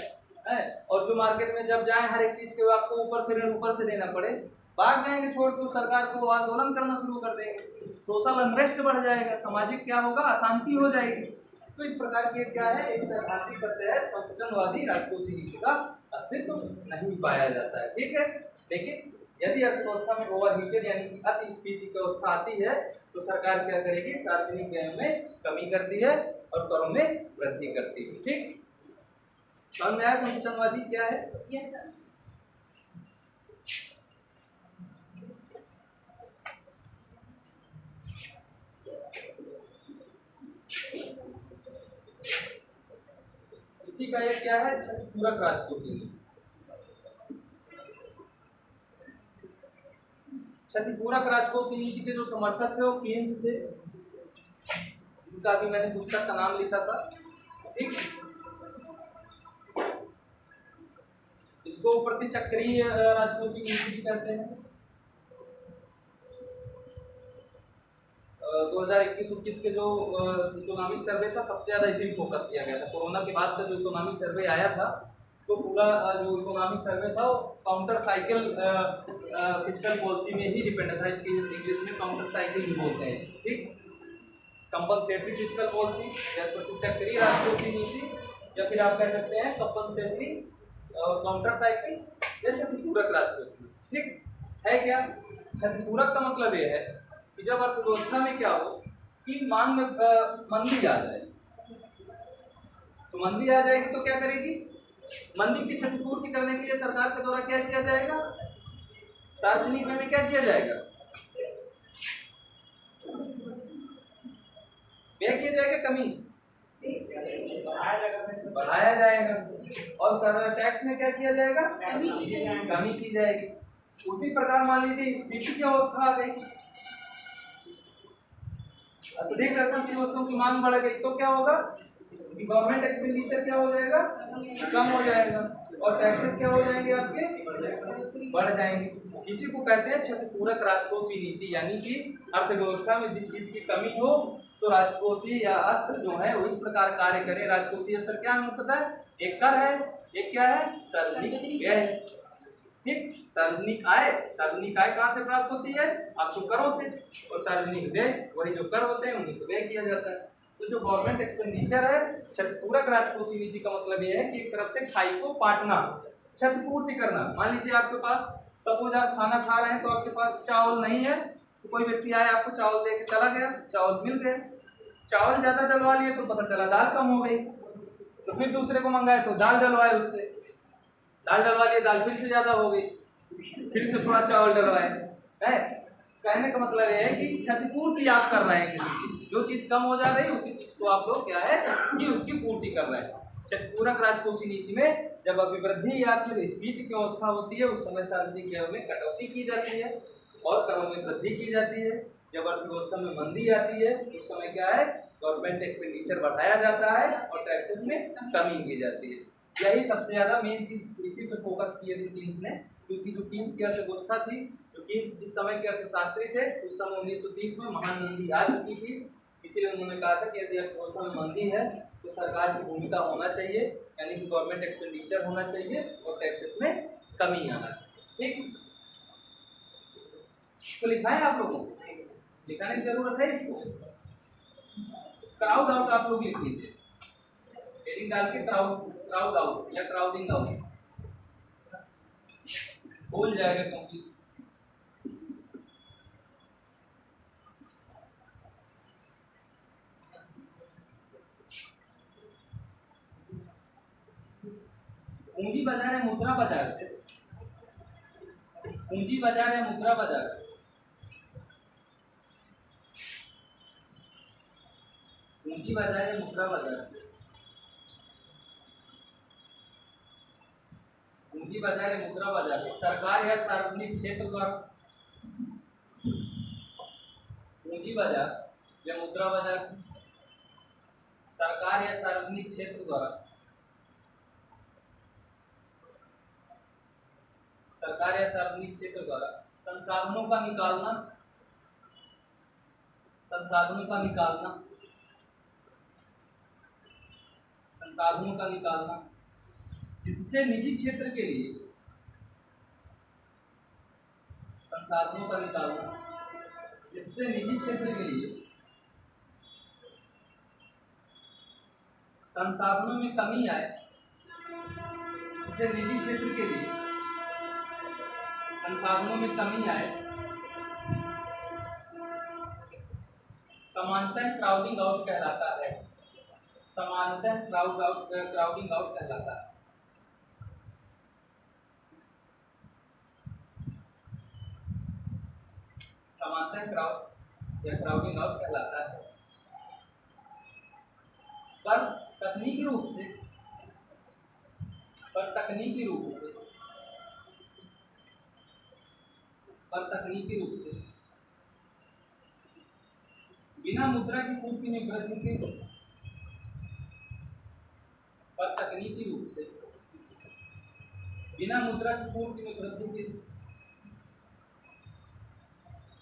Speaker 1: है और जो मार्केट में जब जाए हर एक चीज के आपको ऊपर से ऋण ऊपर से देना पड़े, भाग जाएंगे छोड़ के, सरकार को आंदोलन करना शुरू कर देंगे, सोशल अनरेस्ट बढ़ जाएगा, सामाजिक क्या होगा, अशांति हो जाएगी। तो इस प्रकार की क्या है, एक सैद्धांतिक सत्य है, संकुचनवादी राजकोषीय नीति का अस्तित्व नहीं पाया जाता है। ठीक है, लेकिन यदि अर्थव्यवस्था में ओवरहीटेड यानी कि अतिस्फीति की अवस्था आती है तो सरकार क्या करेगी, सार्वजनिक व्यय में कमी करती है और करों में वृद्धि करती है। ठीक, समझ में आया संकुचनवादी क्या है?
Speaker 2: Yes sir.
Speaker 1: इसी का एक क्या है, क्षतिपूरक राजकोषीय नीति। क्षतिपूरक राजकोषीय नीति के जो समर्थक थे वो केन्स थे, जिनका भी मैंने पुस्तक का नाम लिखा था। ठीक, इसको प्रतिचक्रीय राजकोषीय नीति भी कहते हैं। 2021-21 के जो इकोनॉमिक सर्वे था, सबसे ज्यादा इसी पे फोकस किया गया था। कोरोना के बाद का जो इकोनॉमिक सर्वे आया था, तो पूरा जो इकोनॉमिक सर्वे था वो काउंटर साइकिल फिस्कल पॉलिसी में ही डिपेंड था। इसकी इंग्लिश में काउंटर साइकिल भी बोलते हैं। ठीक, कंपनसेटरी फिस्कल पॉलिसी या प्रतिचक्रीय राजकोषीय नीति, या फिर आप कह सकते हैं कंपनसेटरी काउंटर साइकिल या क्षतिपूरक राजकोषीय। ठीक है, क्या क्षतिपूरक का मतलब ये है कि जब अर्थव्यवस्था में क्या हो कि मांग में मंदी आ जाए, तो मंदी आ जाएगी तो क्या करेगी, मंदी की क्षतिपूर्ति करने के लिए सरकार के द्वारा क्या किया जाएगा, सार्वजनिक व्यय में क्या किया जाएगा, व्यय किया जाएगा, कमी बढ़ाया जाएगा, और टैक्स में क्या किया जाएगा, कमी की जाएगी। उसी प्रकार मान लीजिए स्फीति की अवस्था आ गई, अत्यधिक कृषि वस्तुओं की मांग बढ़ गई, तो क्या होगा, क्योंकि गवर्नमेंट एक्सपेंडिचर क्या हो जाएगा, कम हो जाएगा, और टैक्सेस क्या हो जाएंगे आपके, बढ़ जाएंगे। इसी को कहते हैं क्षतिपूरक राजकोषीय नीति, यानी कि अर्थव्यवस्था में जिस चीज की कमी हो तो राजकोषीय या अस्त्र जो है वो इस प्रकार कार्य करे। राजकोषीय अस्त्र क्या है पता है, एक कर है, एक क्या है, सार्वजनिक व्यय है। ठीक, सार्वजनिक आय, सार्वजनिक आय कहाँ से प्राप्त होती है, आपको करों से, और सार्वजनिक व्यय वही जो कर होते हैं उन्हीं को व्यय किया जाता है। तो जो गवर्नमेंट एक्सपेंडिचर है, क्षतिपूरक राजकोषीय नीति का मतलब यह है कि एक तरफ से खाई को पाटना, क्षतिपूर्ति करना। मान लीजिए आपके पास, सपोज आप खाना खा रहे हैं तो आपके पास चावल नहीं है, तो कोई व्यक्ति आया आपको चावल दे के चला गया, चावल मिल गए, चावल ज्यादा डलवा लिए तो पता चला दाल कम हो गई, तो फिर दूसरे को मंगाए तो दाल डलवाए, उससे दाल डलवा लिए, दाल फिर से ज्यादा हो गई, फिर से थोड़ा चावल डलवाए है। कहने का मतलब यह है कि क्षतिपूर्ति आप कर रहे हैं किसी चीज की, जो चीज कम हो जा रही है उसी चीज को आप लोग क्या है कि उसकी पूर्ति कर रहे हैं। क्षतिपूरक राजकोषीय नीति में जब अभिवृद्धि या फिर स्फीति की अवस्था होती है उस समय सार्वजनिक व्यय में कटौती की जाती है और करों में वृद्धि की जाती है। जब अर्थव्यवस्था में मंदी आती है उस समय क्या है, गवर्नमेंट एक्सपेंडिचर बढ़ाया जाता है और टैक्सेस में कमी की जाती है। यही सबसे ज्यादा मेन चीज, इसी पे फोकस किए थे कीन्स ने, क्योंकि जो कीन्स की अर्थव्यवस्था थी, जो कीन्स जिस समय के अर्थशास्त्री थे उस समय 1930 में महान मंदी आ चुकी थी, इसीलिए उन्होंने कहा था कि यदि अर्थव्यवस्था में मंदी है तो सरकार की भूमिका होना चाहिए, यानी कि गवर्नमेंट एक्सपेंडिचर होना चाहिए और टैक्सेस में कमी आना चाहिए। ठीक, तो लिखा है आप लोगों को, लिखाने की जरूरत है इसको, क्राउड आउट आप लोग लिख लीजिए, हेडिंग डाल के क्राउड आउट या क्राउडिंग आउट, भूल जाएगा क्योंकि पूंजी बाजार है मुद्रा बाजार से, पूंजी बाजार है मुद्रा बाजार से, पूंजी बाजार है मुद्रा बाजार से, पूंजी बाजार है मुद्रा बाजार से, सरकार या सार्वजनिक क्षेत्र द्वारा, पूंजी बाजार या मुद्रा बाजार से, सरकार या सार्वजनिक क्षेत्र द्वारा, सरकार या सार्वजनिक क्षेत्र द्वारा संसाधनों का निकालना, संसाधनों का निकालना, संसाधनों का निकालना जिससे निजी क्षेत्र के लिए, संसाधनों का निकालना जिससे निजी क्षेत्र के लिए संसाधनों में कमी आए, जिससे निजी क्षेत्र के लिए संसाधनों में कमी आए, समानतः क्राउडिंग आउट कहलाता है, समानतः क्राउडिंग आउट कहलाता है। समानतः क्राउड या क्राउडिंग आउट कहलाता है। पर तकनीकी रूप से, पर तकनीकी रूप से, पर तकनीकी रूप से बिना मुद्रा की पूर्ति में वृद्धि के, पर तकनीकी रूप से बिना मुद्रा की पूर्ति में वृद्धि के,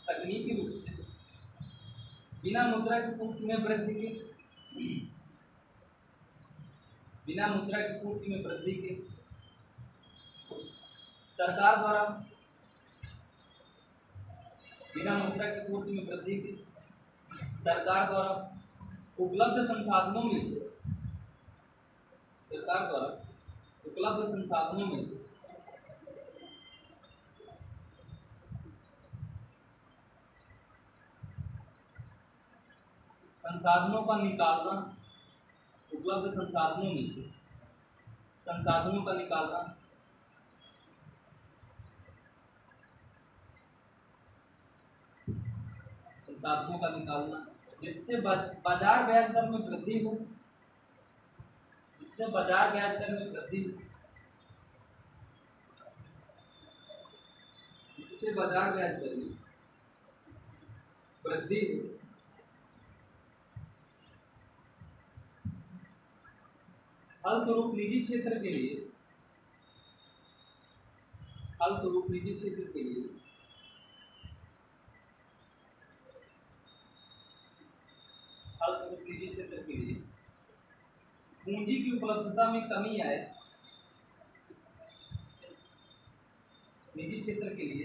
Speaker 1: तकनीकी रूप से बिना मुद्रा की पूर्ति में वृद्धि के, बिना मुद्रा की पूर्ति में वृद्धि के सरकार द्वारा, बिना मुद्रा की पूर्ति में वृद्धि के सरकार द्वारा उपलब्ध संसाधनों में से, सरकार द्वारा उपलब्ध संसाधनों में से संसाधनों का निकालना, उपलब्ध संसाधनों में से संसाधनों का निकालना, संसाधनों का निकालना जिससे बाजार ब्याज दर में वृद्धि हो, जिससे बाजार ब्याज दर में वृद्धि हो, जिससे बाजार ब्याज दर में वृद्धि हो, फलस्वरूप निजी क्षेत्र के लिए फलस्वरूप निजी क्षेत्र के लिए फलस्वरूप निजी क्षेत्र के लिए पूंजी की उपलब्धता में कमी आए। निजी क्षेत्र के लिए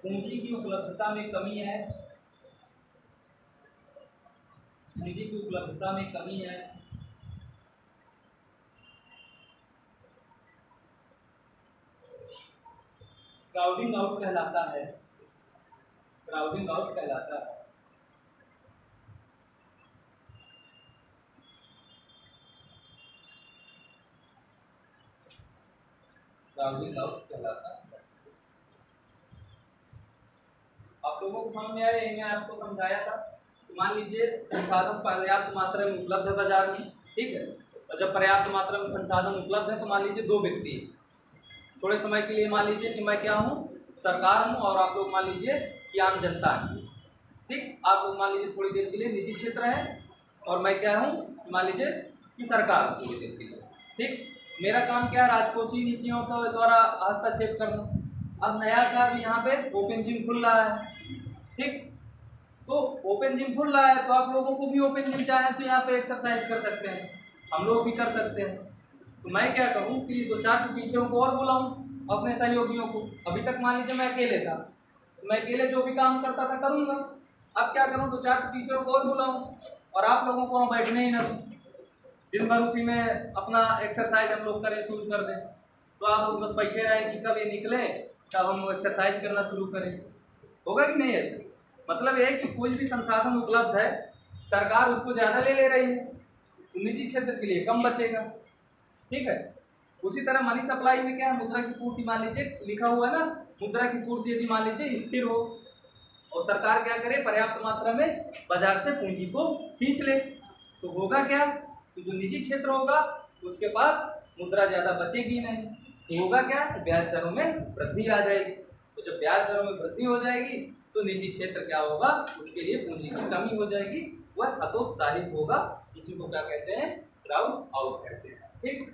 Speaker 1: पूंजी की उपलब्धता में कमी आए। पूंजी की उपलब्धता में कमी आए। क्राउडिंग आउट कहलाता है। क्राउडिंग आउट कहलाता है। क्राउडिंग आउट कहलाता है। आप लोगों को समझ में आया? यही मैं आपको समझाया था। मान लीजिए संसाधन पर्याप्त मात्रा में उपलब्ध है बाजार में, ठीक है। और जब पर्याप्त मात्रा में संसाधन उपलब्ध है तो मान लीजिए दो व्यक्ति हैं। थोड़े समय के लिए मान लीजिए कि मैं क्या हूँ, सरकार हूँ, और आप लोग मान लीजिए कि आम जनता है, ठीक। आप लोग मान लीजिए थोड़ी देर के लिए निजी क्षेत्र है और मैं क्या हूँ, मान लीजिए कि सरकार हूँ थोड़ी देर के लिए, ठीक। मेरा काम क्या है, राजकोषीय नीतियों के द्वारा हस्तक्षेप करना। अब नया कार्य यहाँ पे ओपन जिम खुल रहा है, ठीक। तो ओपन जिम खुल रहा है तो आप लोगों को भी ओपन जिम चाहे तो यहाँ पे एक्सरसाइज कर सकते हैं, हम लोग भी कर सकते हैं। तो मैं क्या करूँ कि दो चार टीचरों को और बुलाऊँ, अपने सहयोगियों को। अभी तक मान लीजिए मैं अकेले था, तो मैं अकेले जो भी काम करता था करूँगा। अब क्या करूँ, दो चार टीचरों को और बुलाऊँ और आप लोगों को वहाँ बैठने ही ना दूँ। दिन भर उसी में अपना एक्सरसाइज हम लोग करें, शुरू कर दें। तो आप लोग बस बैठे रहें कि कब ये निकले तब हम एक्सरसाइज करना शुरू करें। होगा कि नहीं ऐसे? मतलब ये है कि कोई भी संसाधन उपलब्ध है, सरकार उसको ज़्यादा ले रही है तो निजी क्षेत्र के लिए कम बचेगा, ठीक है। उसी तरह मनी सप्लाई में क्या है, मुद्रा की पूर्ति मान लीजिए लिखा हुआ है ना, मुद्रा की पूर्ति यदि मान लीजिए स्थिर हो और सरकार क्या करे, पर्याप्त मात्रा में बाजार से पूंजी को खींच ले, तो होगा क्या, तो जो निजी क्षेत्र होगा उसके पास मुद्रा ज़्यादा बचेगी नहीं, तो होगा क्या, तो ब्याज दरों में वृद्धि आ जाएगी। तो जब ब्याज दरों में वृद्धि हो जाएगी तो निजी क्षेत्र क्या होगा, उसके लिए पूंजी की कमी हो जाएगी, वह हतोत्साहित होगा। इसी को क्या कहते हैं, क्राउड आउट कहते हैं, ठीक।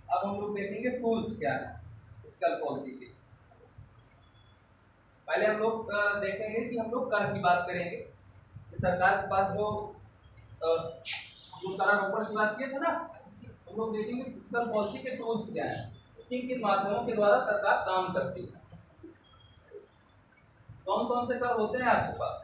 Speaker 1: अब हम लोग देखेंगे टूल्स क्या है फिस्कल पॉलिसी के। पहले हम लोग देखेंगे कि हम लोग कर की बात करेंगे कि सरकार के पास जो करारोपण की बात किए थे ना, हम लोग देखेंगे फिस्कल पॉलिसी के टूल्स क्या है, किन किन माध्यमों के द्वारा सरकार काम करती है। कौन कौन से कर होते हैं आपके पास?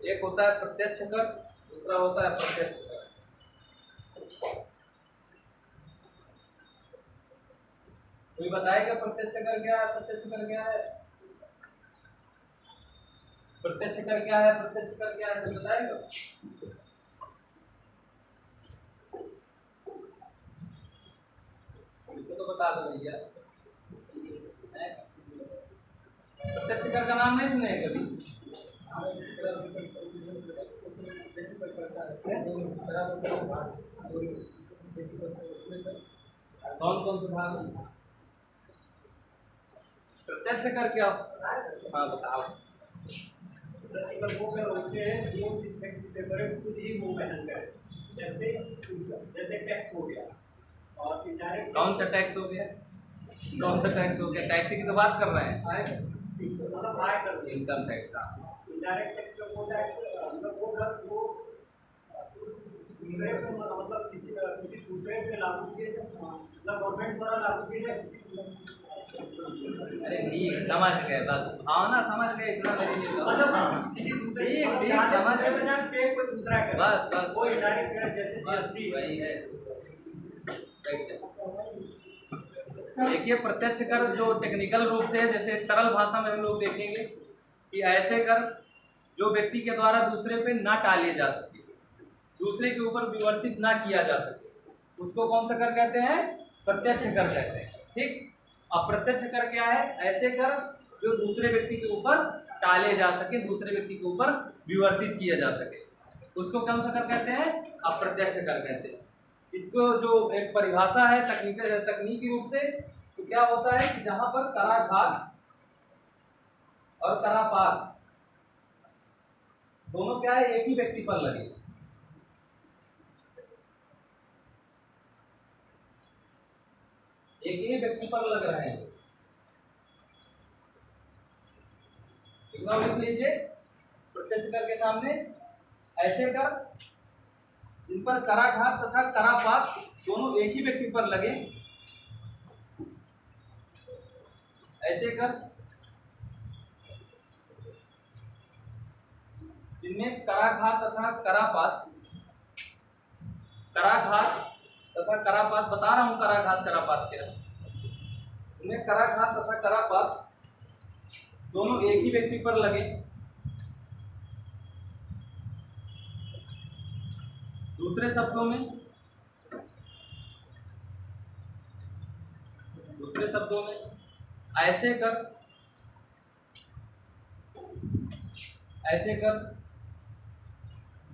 Speaker 1: एक होता है प्रत्यक्ष कर, दूसरा होता है अप्रत्यक्ष कर। कोई बताएगा प्रत्यक्ष कर क्या है, प्रत्यक्ष कर क्या है? प्रत्यक्ष कर क्या है, प्रत्यक्ष कर क्या है, कोई बताएगा? इसे तो बता दो भैया। प्रत्यक्ष कर का नाम नहीं सुने कभी? कौन कौन से भाग? प्रत्यक्ष कर क्या? हाँ बताओ।
Speaker 2: प्रत्यक्ष कर वो कर होते हैं जो जिस व्यक्ति पे करे खुद ही वो वहन करे, जैसे टैक्स हो गया और इनडायरेक्ट।
Speaker 1: कौन सा टैक्स हो गया? कौन सा टैक्स हो गया? टैक्स की तो बात कर रहे हैं,
Speaker 2: मतलब आय कर
Speaker 1: इनकम टैक्स।
Speaker 2: इनडायरेक्ट टैक्स वो टैक्स मतलब वो कर वो दूसरे को मतलब किसी दूसरे पे लागू किए मतलब गवर्नमेंट द्वारा लागू किए जाए।
Speaker 1: अरे ठीक समझ गए, बस हाँ ना समझ गए, इतना मेरी
Speaker 2: मतलब किसी दूसरे
Speaker 1: ठीक समझ
Speaker 2: पे कोई दूसरा करे,
Speaker 1: बस बस
Speaker 2: वो इनडायरेक्ट करे, जैसे जीएसटी
Speaker 1: वही है। देखिए प्रत्यक्ष कर जो टेक्निकल रूप से है, जैसे एक सरल भाषा में हम लोग देखेंगे कि ऐसे कर जो व्यक्ति के द्वारा दूसरे पे ना टाले जा सके, दूसरे के ऊपर विवर्तित ना किया जा सके, उसको कौन सा कर कहते हैं? प्रत्यक्ष कर कहते हैं। ठीक। अप्रत्यक्ष कर क्या है? ऐसे कर जो दूसरे व्यक्ति के ऊपर टाले जा सके, दूसरे व्यक्ति के ऊपर विवर्तित किया जा सके, उसको कौन सा कर कहते हैं? अप्रत्यक्ष कर कहते हैं। इसको जो एक परिभाषा है तकनीकी रूप से, तो क्या होता है कि जहां पर कराघात और करापात दोनों क्या है? एक ही व्यक्ति पर लगे। एक ही व्यक्ति पर लग रहे हैं। लिख लीजिए प्रत्यक्ष कर के सामने ऐसे कर जिन पर कराघात तथा करापात दोनों एक ही व्यक्ति पर लगे, ऐसे कर जिनमें कराघात तथा करापात, कराघात तथा करापात बता रहा हूं, कराघात करापात क्या, इनमें कराघात तथा करापात दोनों एक ही व्यक्ति पर लगे। दूसरे शब्दों में ऐसे कर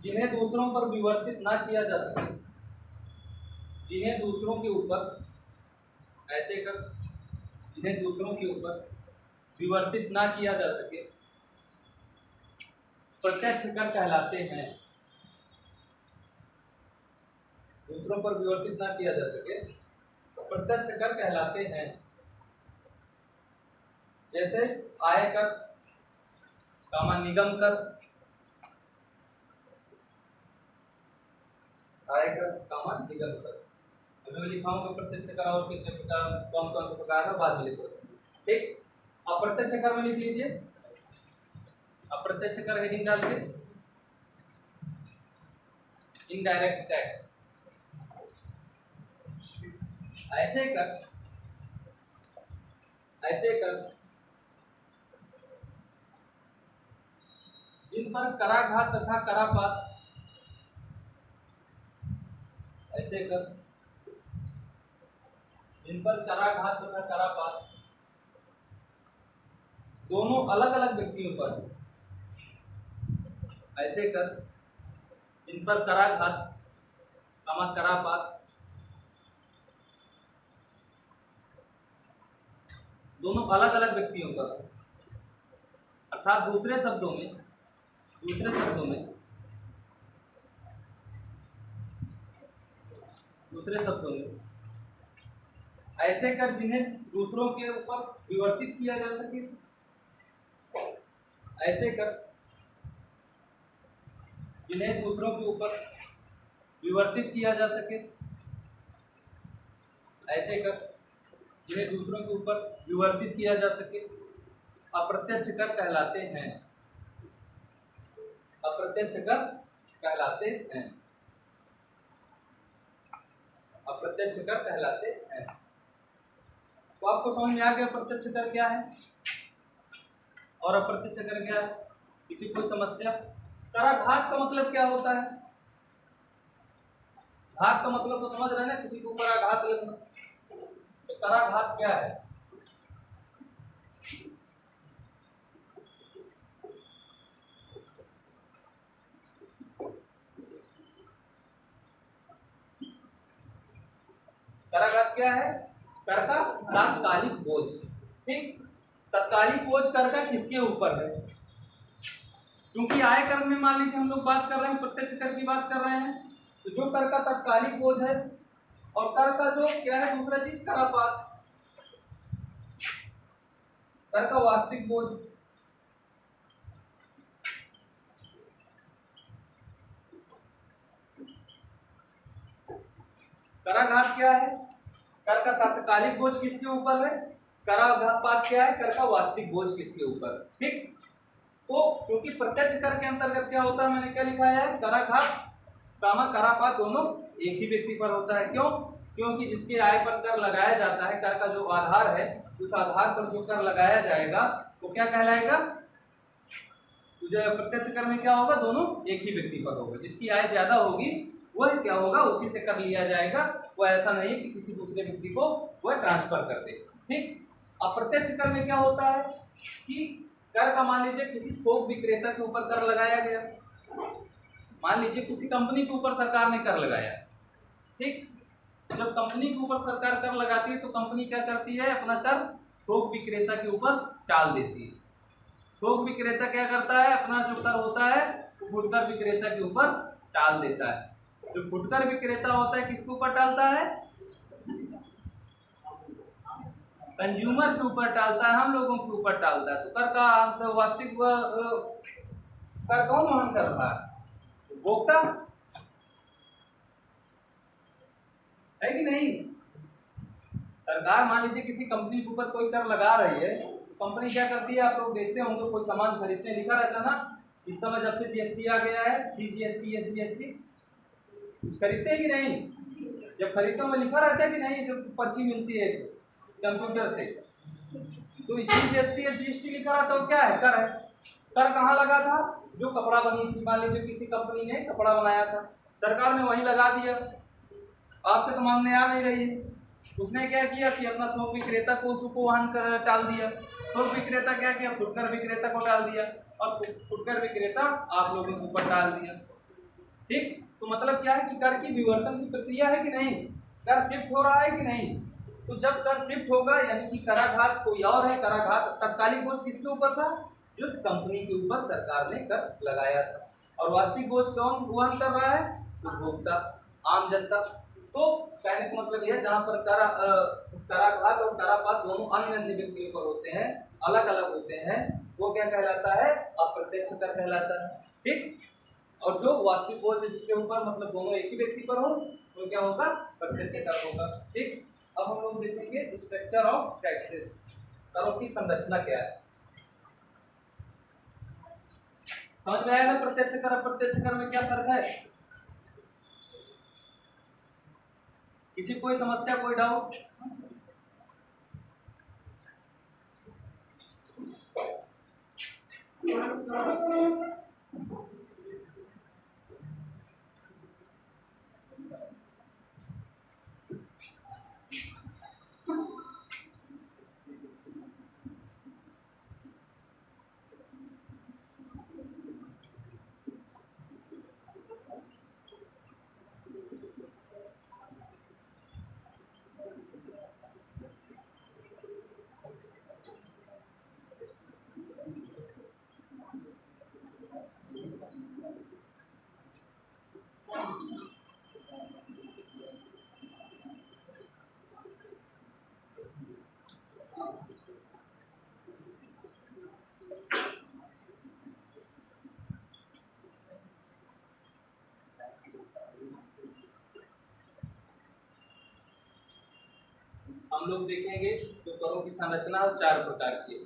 Speaker 1: जिन्हें दूसरों पर विवर्तित ना किया जा सके, जिन्हें दूसरों के ऊपर, ऐसे कर जिन्हें दूसरों के ऊपर विवर्तित ना किया जा सके, प्रत्यक्ष कर कहलाते हैं। दूसरों पर विवर्तित ना किया जा सके प्रत्यक्ष कर कहलाते हैं। जैसे आय कर, कामा निगम कर, आय कर कामा निगम कर। अभी मैं लिखाऊंगा प्रत्यक्ष कर और कितने प्रकार, कौन कौन से प्रकार है, बाद में लिखो। ठीक। अप्रत्यक्ष कर में लिख लीजिए, अप्रत्यक्ष कर हेडिंग डाल के, इनडायरेक्ट टैक्स। ऐसे कर जिन पर कराघात तथा करापात, ऐसे कर जिन पर कराघात तथा करापात दोनों अलग अलग व्यक्तियों पर, ऐसे कर जिन पर कराघात कामा करापात दोनों अलग अलग व्यक्तियों पर, अर्थात दूसरे शब्दों में ऐसे कर जिन्हें दूसरों के ऊपर विवर्तित किया जा सके, ऐसे कर जिन्हें दूसरों के ऊपर विवर्तित किया जा सके, ऐसे कर जिन्हें दूसरों के ऊपर विवर्तित किया जा सके, अप्रत्यक्ष कर कहलाते हैं। अप्रत्यक्ष कर कहलाते हैं। अप्रत्यक्ष कर कहलाते हैं। तो आपको समझ में आ गया प्रत्यक्ष कर क्या है और अप्रत्यक्ष कर क्या है? किसी कोई समस्या? कराघात का मतलब क्या होता है? घात का मतलब तो समझ रहे हैं ना, किसी के ऊपर आघात लगना। तो कराघात क्या है? कराघात क्या है? कर का तात्कालिक बोझ। ठीक। तात्कालिक बोझ कर का किसके ऊपर है? क्योंकि आय कर में मान लीजिए हम लोग बात कर रहे हैं, प्रत्यक्ष कर की बात कर रहे हैं, तो जो कर का तात्कालिक बोझ है और कर का जो क्या है दूसरा चीज करापात, कर का वास्तविक बोझ। कराघात क्या है? कर का तात्कालिक बोझ किसके ऊपर है? कराघात क्या है? कर का वास्तविक बोझ किसके ऊपर? ठीक। तो क्योंकि प्रत्यक्ष कर के अंतर्गत क्या होता है, मैंने क्या लिखा है? कराघात कामा करापात दोनों एक ही व्यक्ति पर होता है। क्यों? क्योंकि जिसके आय पर कर लगाया जाता है, कर का जो आधार है, उस आधार पर जो कर लगाया जाएगा वो क्या कहलाएगा? तो जो प्रत्यक्ष कर में क्या होगा? दोनों एक ही व्यक्ति पर होगा। जिसकी आय ज्यादा होगी वह क्या होगा, उसी से कर लिया जाएगा। वो ऐसा नहीं है कि किसी दूसरे व्यक्ति को वह ट्रांसफर कर दे। ठीक। अप्रत्यक्ष कर में क्या होता है कि कर का मान लीजिए किसी थोक विक्रेता के ऊपर कर लगाया गया, मान लीजिए किसी कंपनी के ऊपर सरकार ने कर लगाया। ठीक। जब कंपनी के ऊपर सरकार कर लगाती है तो कंपनी क्या करती है, अपना कर थोक विक्रेता के ऊपर टाल देती है। थोक विक्रेता क्या करता है, अपना जो कर होता है वो फुटकर विक्रेता के ऊपर टाल देता है। जो फुटकर विक्रेता होता है किसके ऊपर टालता है, कंज्यूमर के ऊपर टालता है, हम लोगों के ऊपर टालता है। तो कर का तो वास्तविक कर कौन वहन कर रहा है, उपभोक्ता है कि नहीं। सरकार मान लीजिए किसी कंपनी के ऊपर कोई कर लगा रही है, कंपनी क्या करती है, आप लोग देखते होंगे कोई सामान खरीदते हैं, लिखा रहता ना इस समय जब से जीएसटी आ गया है, CGST SGST, कुछ खरीदते हैं कि नहीं। जब खरीदते हैं लिखा रहता है कि नहीं, जब पर्ची मिलती है कंप्यूटर से तो CGST SGST लिखा रहता है, क्या है, कर है। कर कहाँ लगा था, जो कपड़ा बनी थी, मान लीजिए किसी कंपनी ने कपड़ा बनाया था, सरकार ने वहीं लगा दिया, आपसे तो मांगने आ नहीं रही है। उसने क्या किया कि अपना थोक विक्रेता को उसको वहन कर टाल दिया। थोक विक्रेता क्या किया, फुटकर विक्रेता को टाल दिया, और फुटकर विक्रेता आप लोगों के ऊपर टाल दिया। ठीक। तो मतलब क्या है कि कर की विवर्तन की प्रक्रिया है कि नहीं, कर शिफ्ट हो रहा है कि नहीं। तो जब कर शिफ्ट होगा यानी कि कराघात कोई और है, कराघात तत्कालिक बोझ किसके ऊपर था, जिस कंपनी के ऊपर सरकार ने कर लगाया था, और वास्तविक बोझ कौन वहन कर रहा है, उपभोक्ता, आम जनता। तो कहने का मतलब यह जहाँ पर कराघात और करापात दोनों अन्य अन्य व्यक्तियों पर होते हैं, अलग अलग होते हैं, वो क्या कहलाता है, अप्रत्यक्ष कर कहलाता है। ठीक। और जो वास्तविक बोझ है जिसके ऊपर मतलब दोनों एक ही व्यक्ति पर हो तो क्या होगा, प्रत्यक्ष कर होगा। ठीक। अब हम लोग देखेंगे स्ट्रक्चर ऑफ टैक्सेस, करों की संरचना क्या है। समझ में आया ना, प्रत्यक्ष कर अप्रत्यक्ष कर में क्या फर्क है, किसी कोई समस्या, कोई डाउट। हम लोग देखेंगे जो करों की संरचना है चार प्रकार की है।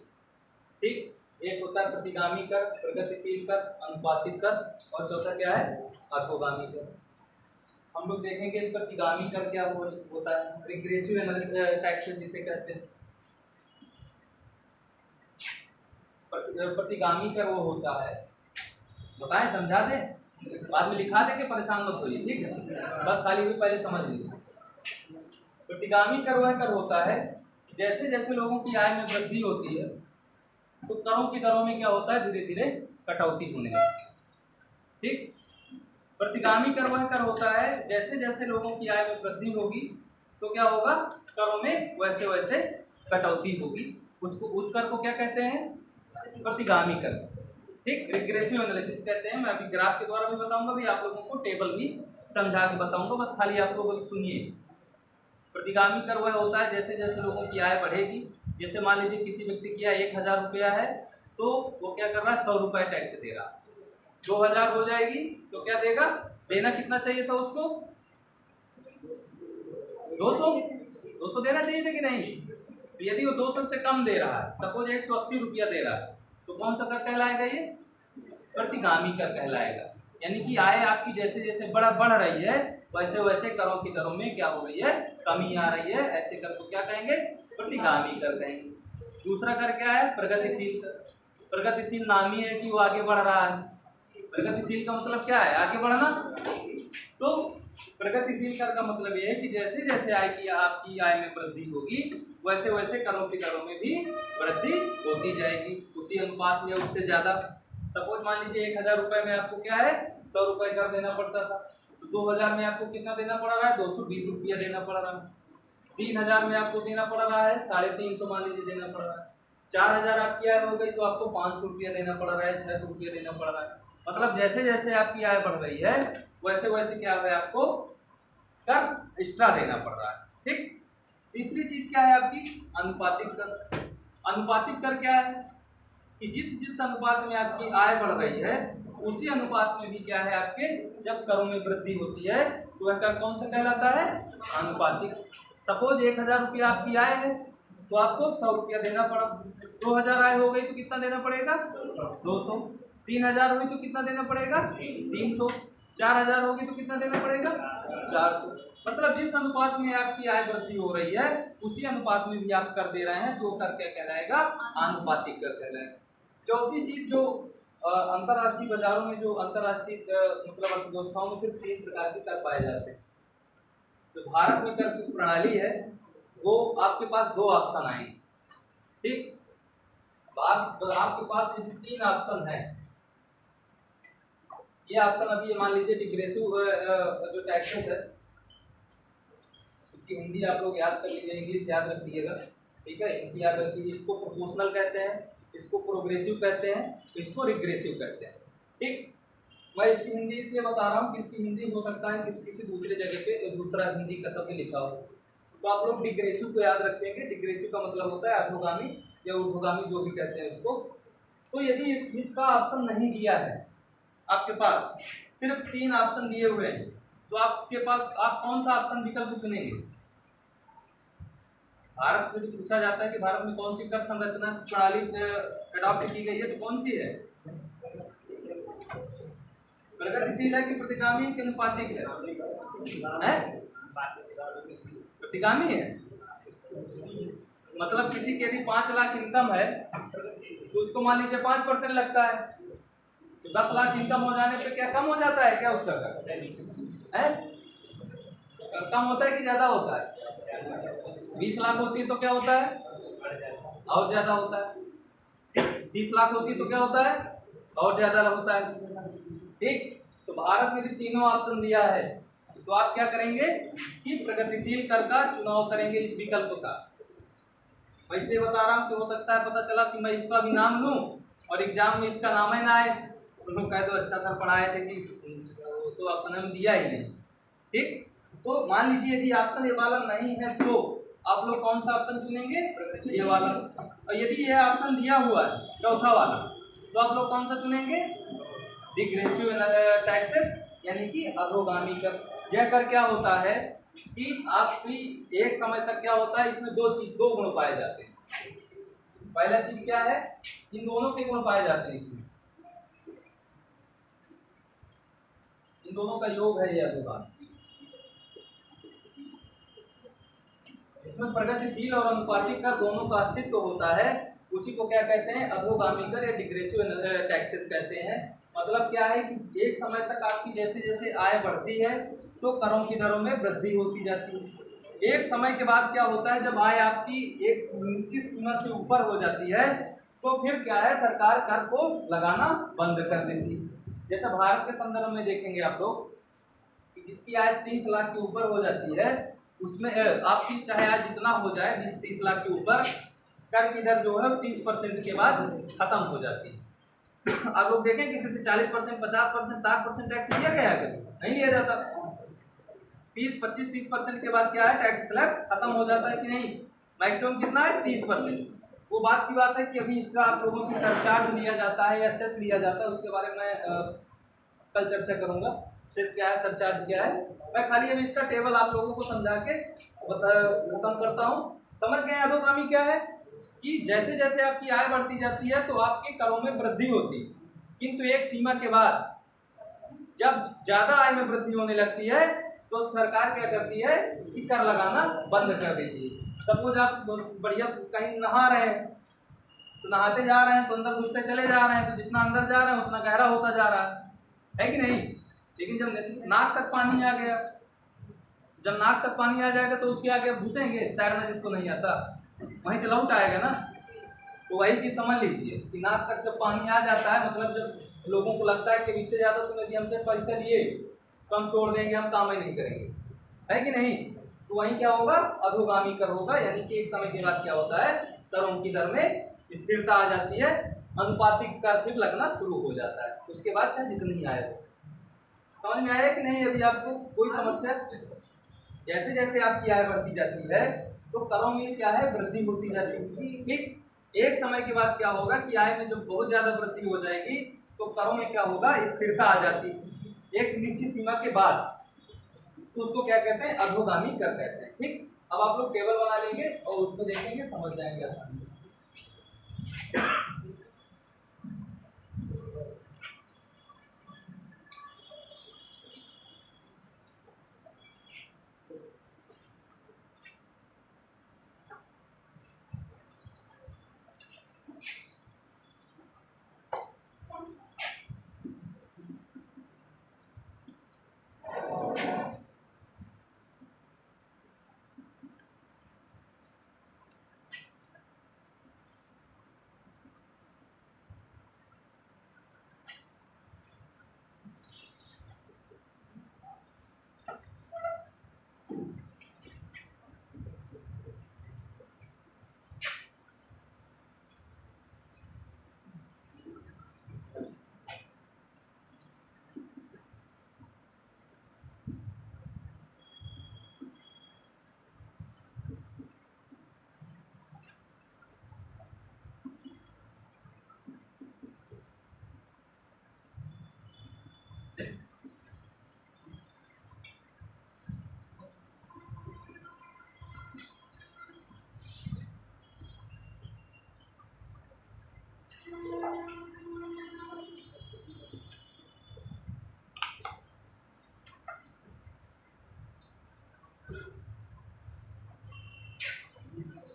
Speaker 1: ठीक। एक होता है प्रतिगामी कर, प्रगतिशील कर, अनुपातिक कर, और चौथा क्या है, अधोगामी कर। हम लोग देखेंगे प्रतिगामी कर क्या होता है, रिग्रेसिव टैक्सेस जिसे कहते हैं। प्रतिगामी कर वो होता है, बताएं, समझा दें, बाद में लिखा दें कि परेशान मत होइए। ठीक है, बस खाली भी पहले समझ लीजिए। प्रतिगामी कर वह कर होता है जैसे जैसे लोगों की आय में वृद्धि होती है तो करों की दरों में क्या होता है, धीरे धीरे कटौती होने लगती है। ठीक। प्रतिगामी कर वह कर होता है जैसे जैसे लोगों की आय में वृद्धि होगी तो क्या होगा, करों में वैसे वैसे कटौती होगी। उसको उस कर को क्या कहते हैं, प्रतिगामी कर। ठीक। रिग्रेसिव एनालिसिस कहते हैं। मैं अभी ग्राफ के द्वारा भी बताऊंगा, भी आप लोगों को टेबल भी समझा के बताऊंगा, बस खाली आप लोग सुनिए। प्रतिगामी कर वह होता है जैसे जैसे लोगों की आय बढ़ेगी, जैसे मान लीजिए किसी व्यक्ति की आय 1000 रुपया है तो वो क्या कर रहा है, 100 रुपये टैक्स दे रहा। 2000 हो जाएगी तो क्या देगा, देना कितना चाहिए था उसको, 200 देना चाहिए था कि नहीं। तो यदि वो 200 से कम दे रहा है, सपोज 180 रुपया दे रहा है, तो कौन सा कर कहलाएगा, ये प्रतिगामी कर कहलाएगा। यानी कि आय आपकी जैसे जैसे बढ़ रही है वैसे वैसे करों की दरों में क्या हो रही है, कमी आ रही है। ऐसे कर को क्या कहेंगे, प्रतिगामी कर कहेंगे। दूसरा कर क्या है, प्रगतिशील कर। प्रगतिशील नाम ही है कि वो आगे बढ़ रहा है। प्रगतिशील का मतलब क्या है, आगे बढ़ना। तो प्रगतिशील कर का मतलब यह है कि जैसे जैसे आपकी आय में वृद्धि होगी वैसे वैसे करों की दरों में भी वृद्धि होती जाएगी उसी अनुपात में, उससे ज्यादा। सपोज मान लीजिए 1000 रुपए में आपको क्या है 100 रुपए कर देना पड़ता था, तो 2000 में आपको कितना देना पड़ रहा है 220 रुपया देना पड़ रहा है। 3000 में आपको देना पड़ रहा है 350 मान लीजिए देना पड़ रहा है। 4000 आपकी आय हो गई तो आपको 500 रुपया देना पड़ रहा है, 600 रुपया देना पड़ रहा है। मतलब जैसे जैसे आपकी आय बढ़ रही है वैसे वैसे क्या है आपको कर एक्स्ट्रा देना पड़ रहा है। ठीक। तीसरी चीज क्या है आपकी अनुपातिक कर। अनुपातिक कर क्या है कि जिस जिस अनुपात में आपकी आय बढ़ रही है उसी अनुपात में भी क्या है आपके जब करों में वृद्धि होती है तो वह कर कौन सा कहलाता है अनुपातिक। सपोज 1000 रुपया आपकी आय है तो आपको 100 रुपया देना पड़ा। 2000 आय हो गई तो कितना देना पड़ेगा 200। 3000 हुई तो कितना देना पड़ेगा 300। 4000 होगी तो कितना देना पड़ेगा 400। मतलब जिस अनुपात में आपकी आय वृद्धि हो रही है उसी अनुपात में भी आप कर दे रहे हैं तो कर क्या कहलाएगा आनुपातिक कर कहलाएगा। चौथी चीज जो अंतरराष्ट्रीय बाजारों में जो अंतरराष्ट्रीय मतलब अर्थव्यवस्थाओं में सिर्फ 3 प्रकार के कर पाए जाते हैं। तो भारत में कर की प्रणाली है वो आपके पास 2 ऑप्शन आए। ठीक। आपके पास 3 ऑप्शन है। ये ऑप्शन अभी मान लीजिए डिग्रेसिव जो टैक्सेस है इसकी हिंदी आप लोग याद कर लीजिए, इंग्लिश याद रख लीजिएगा। ठीक है, हिंदी याद रख लीजिए। इसको प्रोपोर्शनल कहते हैं, इसको प्रोग्रेसिव कहते हैं, इसको रिग्रेसिव कहते हैं। ठीक। मैं इसकी हिंदी इसलिए बता रहा हूँ कि इसकी हिंदी हो सकता है किसी दूसरे जगह पे दूसरा हिंदी का शब्द लिखा हो तो आप लोग डिग्रेसिव को याद रखेंगे। डिग्रेसिव का मतलब होता है अधोगामी या ऊर्ध्वगामी जो भी कहते हैं उसको। तो यदि इसका ऑप्शन नहीं दिया है आपके पास सिर्फ 3 ऑप्शन दिए हुए हैं तो आपके पास आप कौन सा ऑप्शन विकल्प चुनेंगे। भारत से भी पूछा जाता है कि भारत में कौन सी कर संरचना प्रणाली अडॉप्ट की गई है तो कौन सी है प्रगतिशील है कि प्रतिगामी कि अनुपातिक है? प्रतिगामी है। मतलब किसी की यदि 5 लाख इनकम है तो उसको मान लीजिए 5% लगता है तो 10 लाख इनकम हो जाने पे क्या कम हो जाता है क्या उसका कर है? कम होता है कि ज्यादा होता है? 20 लाख होती है तो क्या होता है और ज्यादा होता है। 30 लाख होती है तो क्या होता है और ज्यादा होता है। ठीक। तो भारत में यदि तीनों ऑप्शन दिया है तो आप क्या करेंगे कि प्रगतिशील कर का चुनाव करेंगे इस विकल्प का। मैं इसलिए बता रहा हूँ कि हो सकता है पता चला कि मैं इसका भी नाम लूँ और एग्जाम में इसका नाम ही ना आए तो लोग कह दो अच्छा सर पढ़ाए थे कि तो ऑप्शन में दिया ही नहीं। ठीक। तो मान लीजिए यदि ऑप्शन ये वाला नहीं है तो आप लोग कौन सा ऑप्शन चुनेंगे ये वाला। और यदि ये ऑप्शन दिया हुआ है चौथा वाला तो आप लोग कौन सा चुनेंगे डिग्रेसिव टैक्सेस यानी कि अधोगामी कर। यह कर क्या होता है कि आपकी एक समय तक क्या होता है इसमें 2 गुण पाए जाते हैं। पहला चीज क्या है इन दोनों के गुण पाए जाते हैं इसमें, इन दोनों का योग है ये अधोगामी। इसमें प्रगतिशील और अनुपातिक कर दोनों का अस्तित्व होता है उसी को क्या कहते हैं अधोगामी कर या डिग्रेसिव टैक्सेस कहते हैं। मतलब क्या है कि एक समय तक आपकी जैसे जैसे आय बढ़ती है तो करों की दरों में वृद्धि होती जाती है। एक समय के बाद क्या होता है जब आय आपकी एक निश्चित सीमा से ऊपर हो जाती है तो फिर क्या है सरकार कर को लगाना बंद कर देती है। जैसे भारत के संदर्भ में देखेंगे आप लोग कि जिसकी आय 30 लाख के ऊपर हो जाती है उसमें आपकी चाहे आय जितना हो जाए 20-30 लाख के ऊपर कर की दर जो है 30% के बाद खत्म हो जाती है। आप लोग देखें किसी से 40%, 50%, 60% टैक्स लिया गया है नहीं लिया जाता। 20, 25, 30% के बाद क्या है टैक्स स्लैब खत्म हो जाता है कि नहीं। मैक्सिमम कितना है 30%। वो बात की बात है कि अभी इसका आप लोगों से सरचार्ज लिया जाता है या सेस लिया जाता है उसके बारे में कल चर्चा करूंगा। सेस क्या है सरचार्ज क्या है। मैं खाली अभी इसका टेबल आप लोगों को समझा के खत्म करता हूँ। समझ गए अधोगामी क्या है कि जैसे जैसे आपकी आय बढ़ती जाती है तो आपके करों में वृद्धि होती है किंतु एक सीमा के बाद जब ज्यादा आय में वृद्धि होने लगती है तो सरकार क्या करती है कि कर लगाना बंद कर देती है। सपोज आप बढ़िया कहीं नहा रहे हैं तो नहाते जा रहे हैं तो अंदर घुसते चले जा रहे हैं तो जितना अंदर जा रहे हैं उतना गहरा होता जा रहा है कि नहीं। लेकिन जब नाक तक पानी आ गया जब नाक तक पानी आ जाएगा तो उसके आगे घुसेंगे, तैरना जिसको नहीं आता वहीं चलाउट आएगा ना। तो वही चीज़ समझ लीजिए कि नाक तक जब पानी आ जाता है, मतलब जब लोगों को लगता है कि इससे ज़्यादा तुम यदि हमसे पैसा लिए तो हम छोड़ देंगे, हम काम ही नहीं करेंगे, है कि नहीं। तो वहीं क्या होगा, अधोगामी कर होगा, यानी कि एक समय के बाद क्या होता है, करों की दर में स्थिरता आ जाती है, अनुपातिक कर फिर लगना शुरू हो जाता है, उसके बाद चाहे जितनी आए हो। समझ में आया कि नहीं अभी आपको कोई समस्या? जैसे जैसे आपकी आय बढ़ती जाती है तो करों में क्या है, वृद्धि होती जाती है। ठीक, एक समय के बाद क्या होगा कि आय में जब बहुत ज्यादा वृद्धि हो जाएगी तो करों में क्या होगा, स्थिरता आ जाती है एक निश्चित सीमा के बाद, तो उसको क्या कहते हैं, अधोगामी कर कहते हैं। ठीक, अब आप लोग टेबल बना लेंगे और उसको देखेंगे, समझ जाएंगे आसानी से।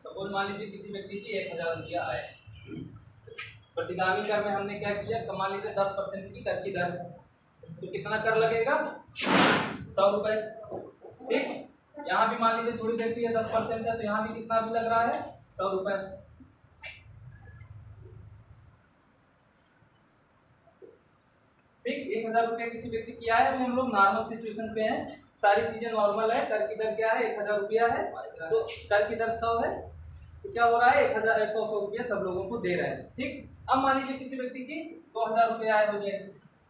Speaker 1: सपोज मान लीजिए किसी व्यक्ति की 1000 रुपया आए, प्रतिगामी कर में हमने क्या किया, मान लीजिए 10% की कर की दर, तो कितना कर लगेगा, 100 रुपए। ठीक, यहाँ भी मान लीजिए थोड़ी देर के लिए 10% है तो यहाँ भी कितना भी लग रहा है, 100 रुपए। ठीक, 1000 रुपया किसी व्यक्ति की आय है, हम लोग नॉर्मल सिचुएशन पे हैं, सारी चीजें नॉर्मल है, कर की दर क्या है, 1000 रुपया है, तो कर की दर 100 है, तो क्या हो रहा है, 100 रुपया सब लोगों को दे रहे हैं। ठीक, अब मान लीजिए किसी व्यक्ति की 2000 रुपये आय हो जाए,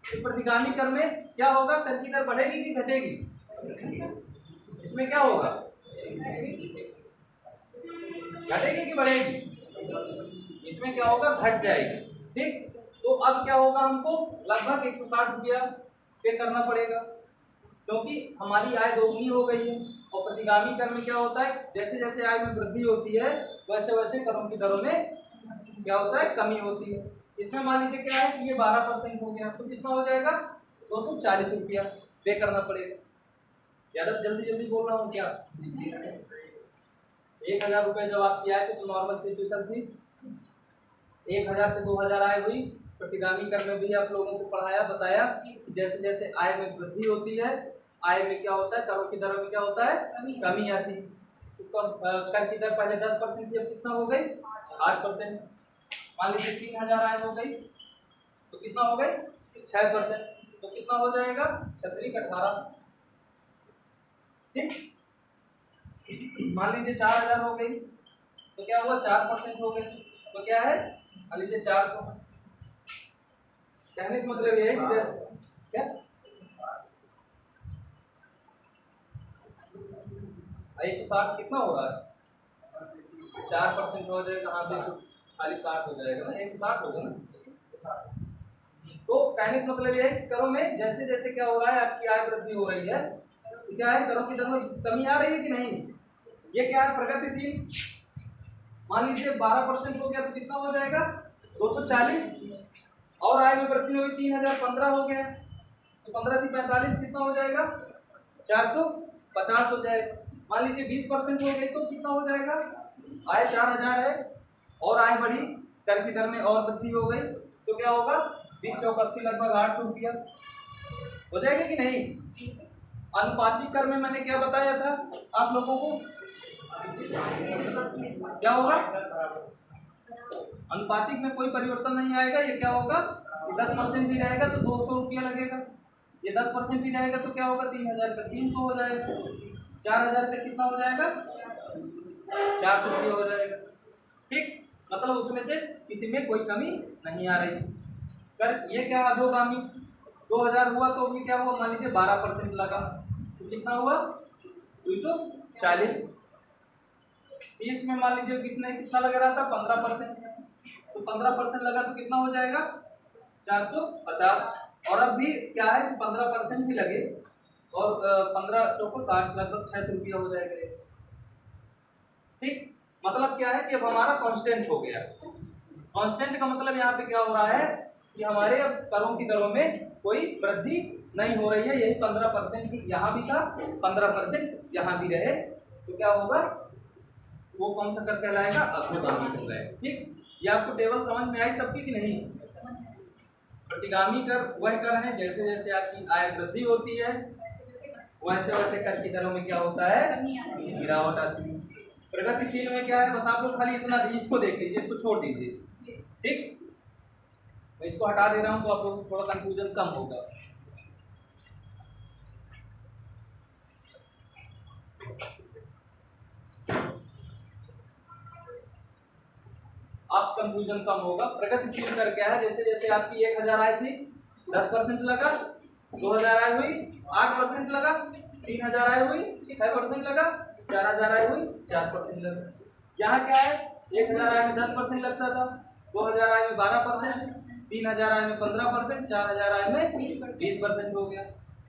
Speaker 1: तो प्रतिगामी कर में क्या होगा, कर की दर बढ़ेगी कि घटेगी, इसमें क्या होगा, घटेगी कि बढ़ेगी, इसमें क्या होगा, घट जाएगी। ठीक, तो अब क्या होगा, हमको लगभग 160 रुपया पे करना पड़ेगा, क्योंकि हमारी आय दोगुनी हो गई है। और प्रतिगामी कर में क्या होता है, जैसे जैसे आय में वृद्धि होती है वैसे वैसे करों की दरों में क्या होता है, कमी होती है। इसमें मान लीजिए क्या है कि ये 12% हो गया, तो कितना हो जाएगा, 240 रुपया पे करना पड़ेगा। ज्यादा जल्दी जल्दी बोल रहा हूँ क्या, 1000 रुपये जब आपकी आय तो नॉर्मल सिचुएशन थी, 1000 से 2000 आय हुई, प्रतिगामी कर में भी आप लोगों को पढ़ाया बताया, जैसे जैसे आय में वृद्धि होती है, आय में क्या होता है, करों की दरों में क्या होता है, कमी आती है। तो कर की दर पहले 10% थी, अब कितना हो गई, 8%। मान लीजिए 3000 आय हो गई तो कितना हो गई, 6%, तो कितना हो जाएगा, 18। ठीक, मान लीजिए 4000 हो गई तो क्या हुआ, 4% हो गए, तो क्या है, मान लीजिए 400। कहने का मतलब ये है कि जैसे क्या 160 कितना हो रहा है, 4% हो जाएगा, हाँ देखो खाली 60 हो जाएगा ना, 160 होगा ना। तो कहने का मतलब ये है कि करों में जैसे जैसे क्या हो रहा है, आपकी आय वृद्धि हो रही है, तो क्या है, करों की दर में कमी आ रही है कि नहीं, ये क्या है, प्रगतिशील। मान लीजिए 12% हो गया तो कितना हो जाएगा, 240, और आय में वृद्धि हुई 3000, 15 हो गया, तो 15 थी 45, कितना हो जाएगा, 450 हो जाएगा। मान लीजिए 20% हो गई तो कितना हो जाएगा, आय 4000 है और आय बढ़ी, कर की दर में और वृद्धि हो गई, तो क्या होगा, 20 चौक 80 लगभग 800 रुपया हो जाएगा कि नहीं। अनुपातिक कर में मैंने क्या बताया था आप लोगों को, क्या होगा? अनुपातिक में कोई परिवर्तन नहीं आएगा। ये क्या होगा, 10% भी रहेगा तो 200 रुपया लगेगा। ये 10% भी रहेगा तो क्या होगा, 3000 का 300 हो जाएगा। 4000 का कितना हो जाएगा, 400 रुपया हो जाएगा। ठीक, मतलब उसमें से किसी में कोई कमी नहीं आ रही। कर ये क्या अधोगामी, 2000 हुआ तो भी क्या हुआ, मान लीजिए 12% लगा तो कितना हुआ, 240। 30 में मान लीजिए किसने कितना लगा रहा था, 15%, तो 15% लगा तो कितना हो जाएगा, 450। और अब भी क्या है, 15% भी लगे और 15 चौको 60, लगभग 600 रुपया हो जाएगा। ठीक, मतलब क्या है कि अब हमारा कांस्टेंट हो गया। कांस्टेंट का मतलब यहाँ पे क्या हो रहा है कि हमारे अब करों की दरों में कोई वृद्धि नहीं हो रही है। यही 15% यहाँ भी था, 15% यहाँ भी रहे तो क्या होगा, वो कौन सा कर कहलाएगा, अधोगामी कहलाएगा। ठीक, ये आपको टेबल समझ में आई सबकी कि नहीं? प्रतिगामी कर वह कर है जैसे जैसे आपकी आय वृद्धि होती है वैसे वैसे कर की दरों में क्या होता है, गिरावट आती है। प्रगतिशील में क्या है, बस आप लोग खाली इतना इसको देख लीजिए, इसको छोड़ दीजिए। ठीक, मैं इसको हटा दे रहा हूँ तो आप लोग थोड़ा कंफ्यूजन कम होगा। आप कंफ्यूजन कम होगा। प्रगतिशील कर क्या है, जैसे जैसे आपकी 1000 आय थी 10% लगा, 2000 आय हुई 8% लगा, 3000 आय हुई 6% लगा, 4000 आय हुई 4% लगा। यहाँ क्या है, 1000 आय में 10% लगता था, 2000 आय में 12%, 3000 आय में 15%, 4000 आय में 20% हो गया।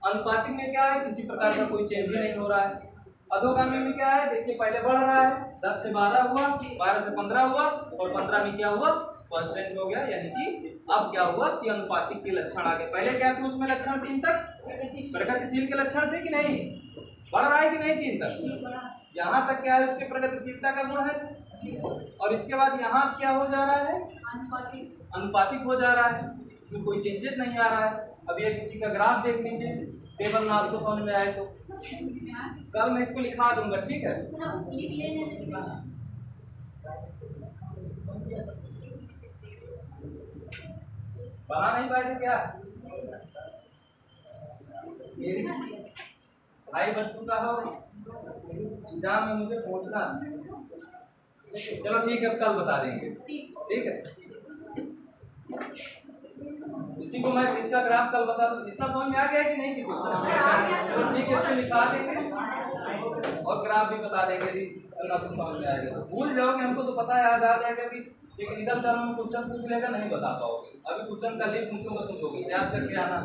Speaker 1: अनुपातिक में क्या है, किसी प्रकार का कोई चेंज ही नहीं हो रहा है। अधोगामी में क्या है, देखिए पहले बढ़ रहा है, 10 से 12 हुआ, 12 से 15 हुआ और 15 में क्या हुआ, परसेंट हो गया। यानी कि अब क्या हुआ कि अनुपातिक के लक्षण आ गए। पहले क्या थे उसमें लक्षण 3 तक, प्रगतिशील के लक्षण थे कि नहीं, बढ़ रहा है कि नहीं 3 तक। यहाँ तक क्या है, उसके प्रगतिशीलता का गुण है और इसके बाद यहाँ क्या हो जा रहा है, अनुपातिक हो जा रहा है। इसमें कोई चेंजेस नहीं आ रहा है। अब ये किसी का ग्राफ देख लीजिए, टेबल ना आपको समझ में आए तो कल मैं इसको लिखा दूंगा, ठीक है? बना नहीं पाए थे क्या, मेरी भाई बच्चों का हो एग्जाम में मुझे पहुंचना। चलो ठीक है, कल बता देंगे, ठीक है? इसी को मैं इसका ग्राफ कल बता दूं। इतना समझ में आ गया कि नहीं किसी को? चलो ठीक है, इसको लिखा देंगे और ग्राफ भी बता देंगे। कल आपको समझ में आएगा, भूल जाओगे हमको तो पता है, याद आ जाएगा भी, लेकिन इधर उधर हम क्वेश्चन पूछ लेगा नहीं बता पाओगे। अभी क्वेश्चन कल ही पूछूंगा, तुम लोग याद करके आना।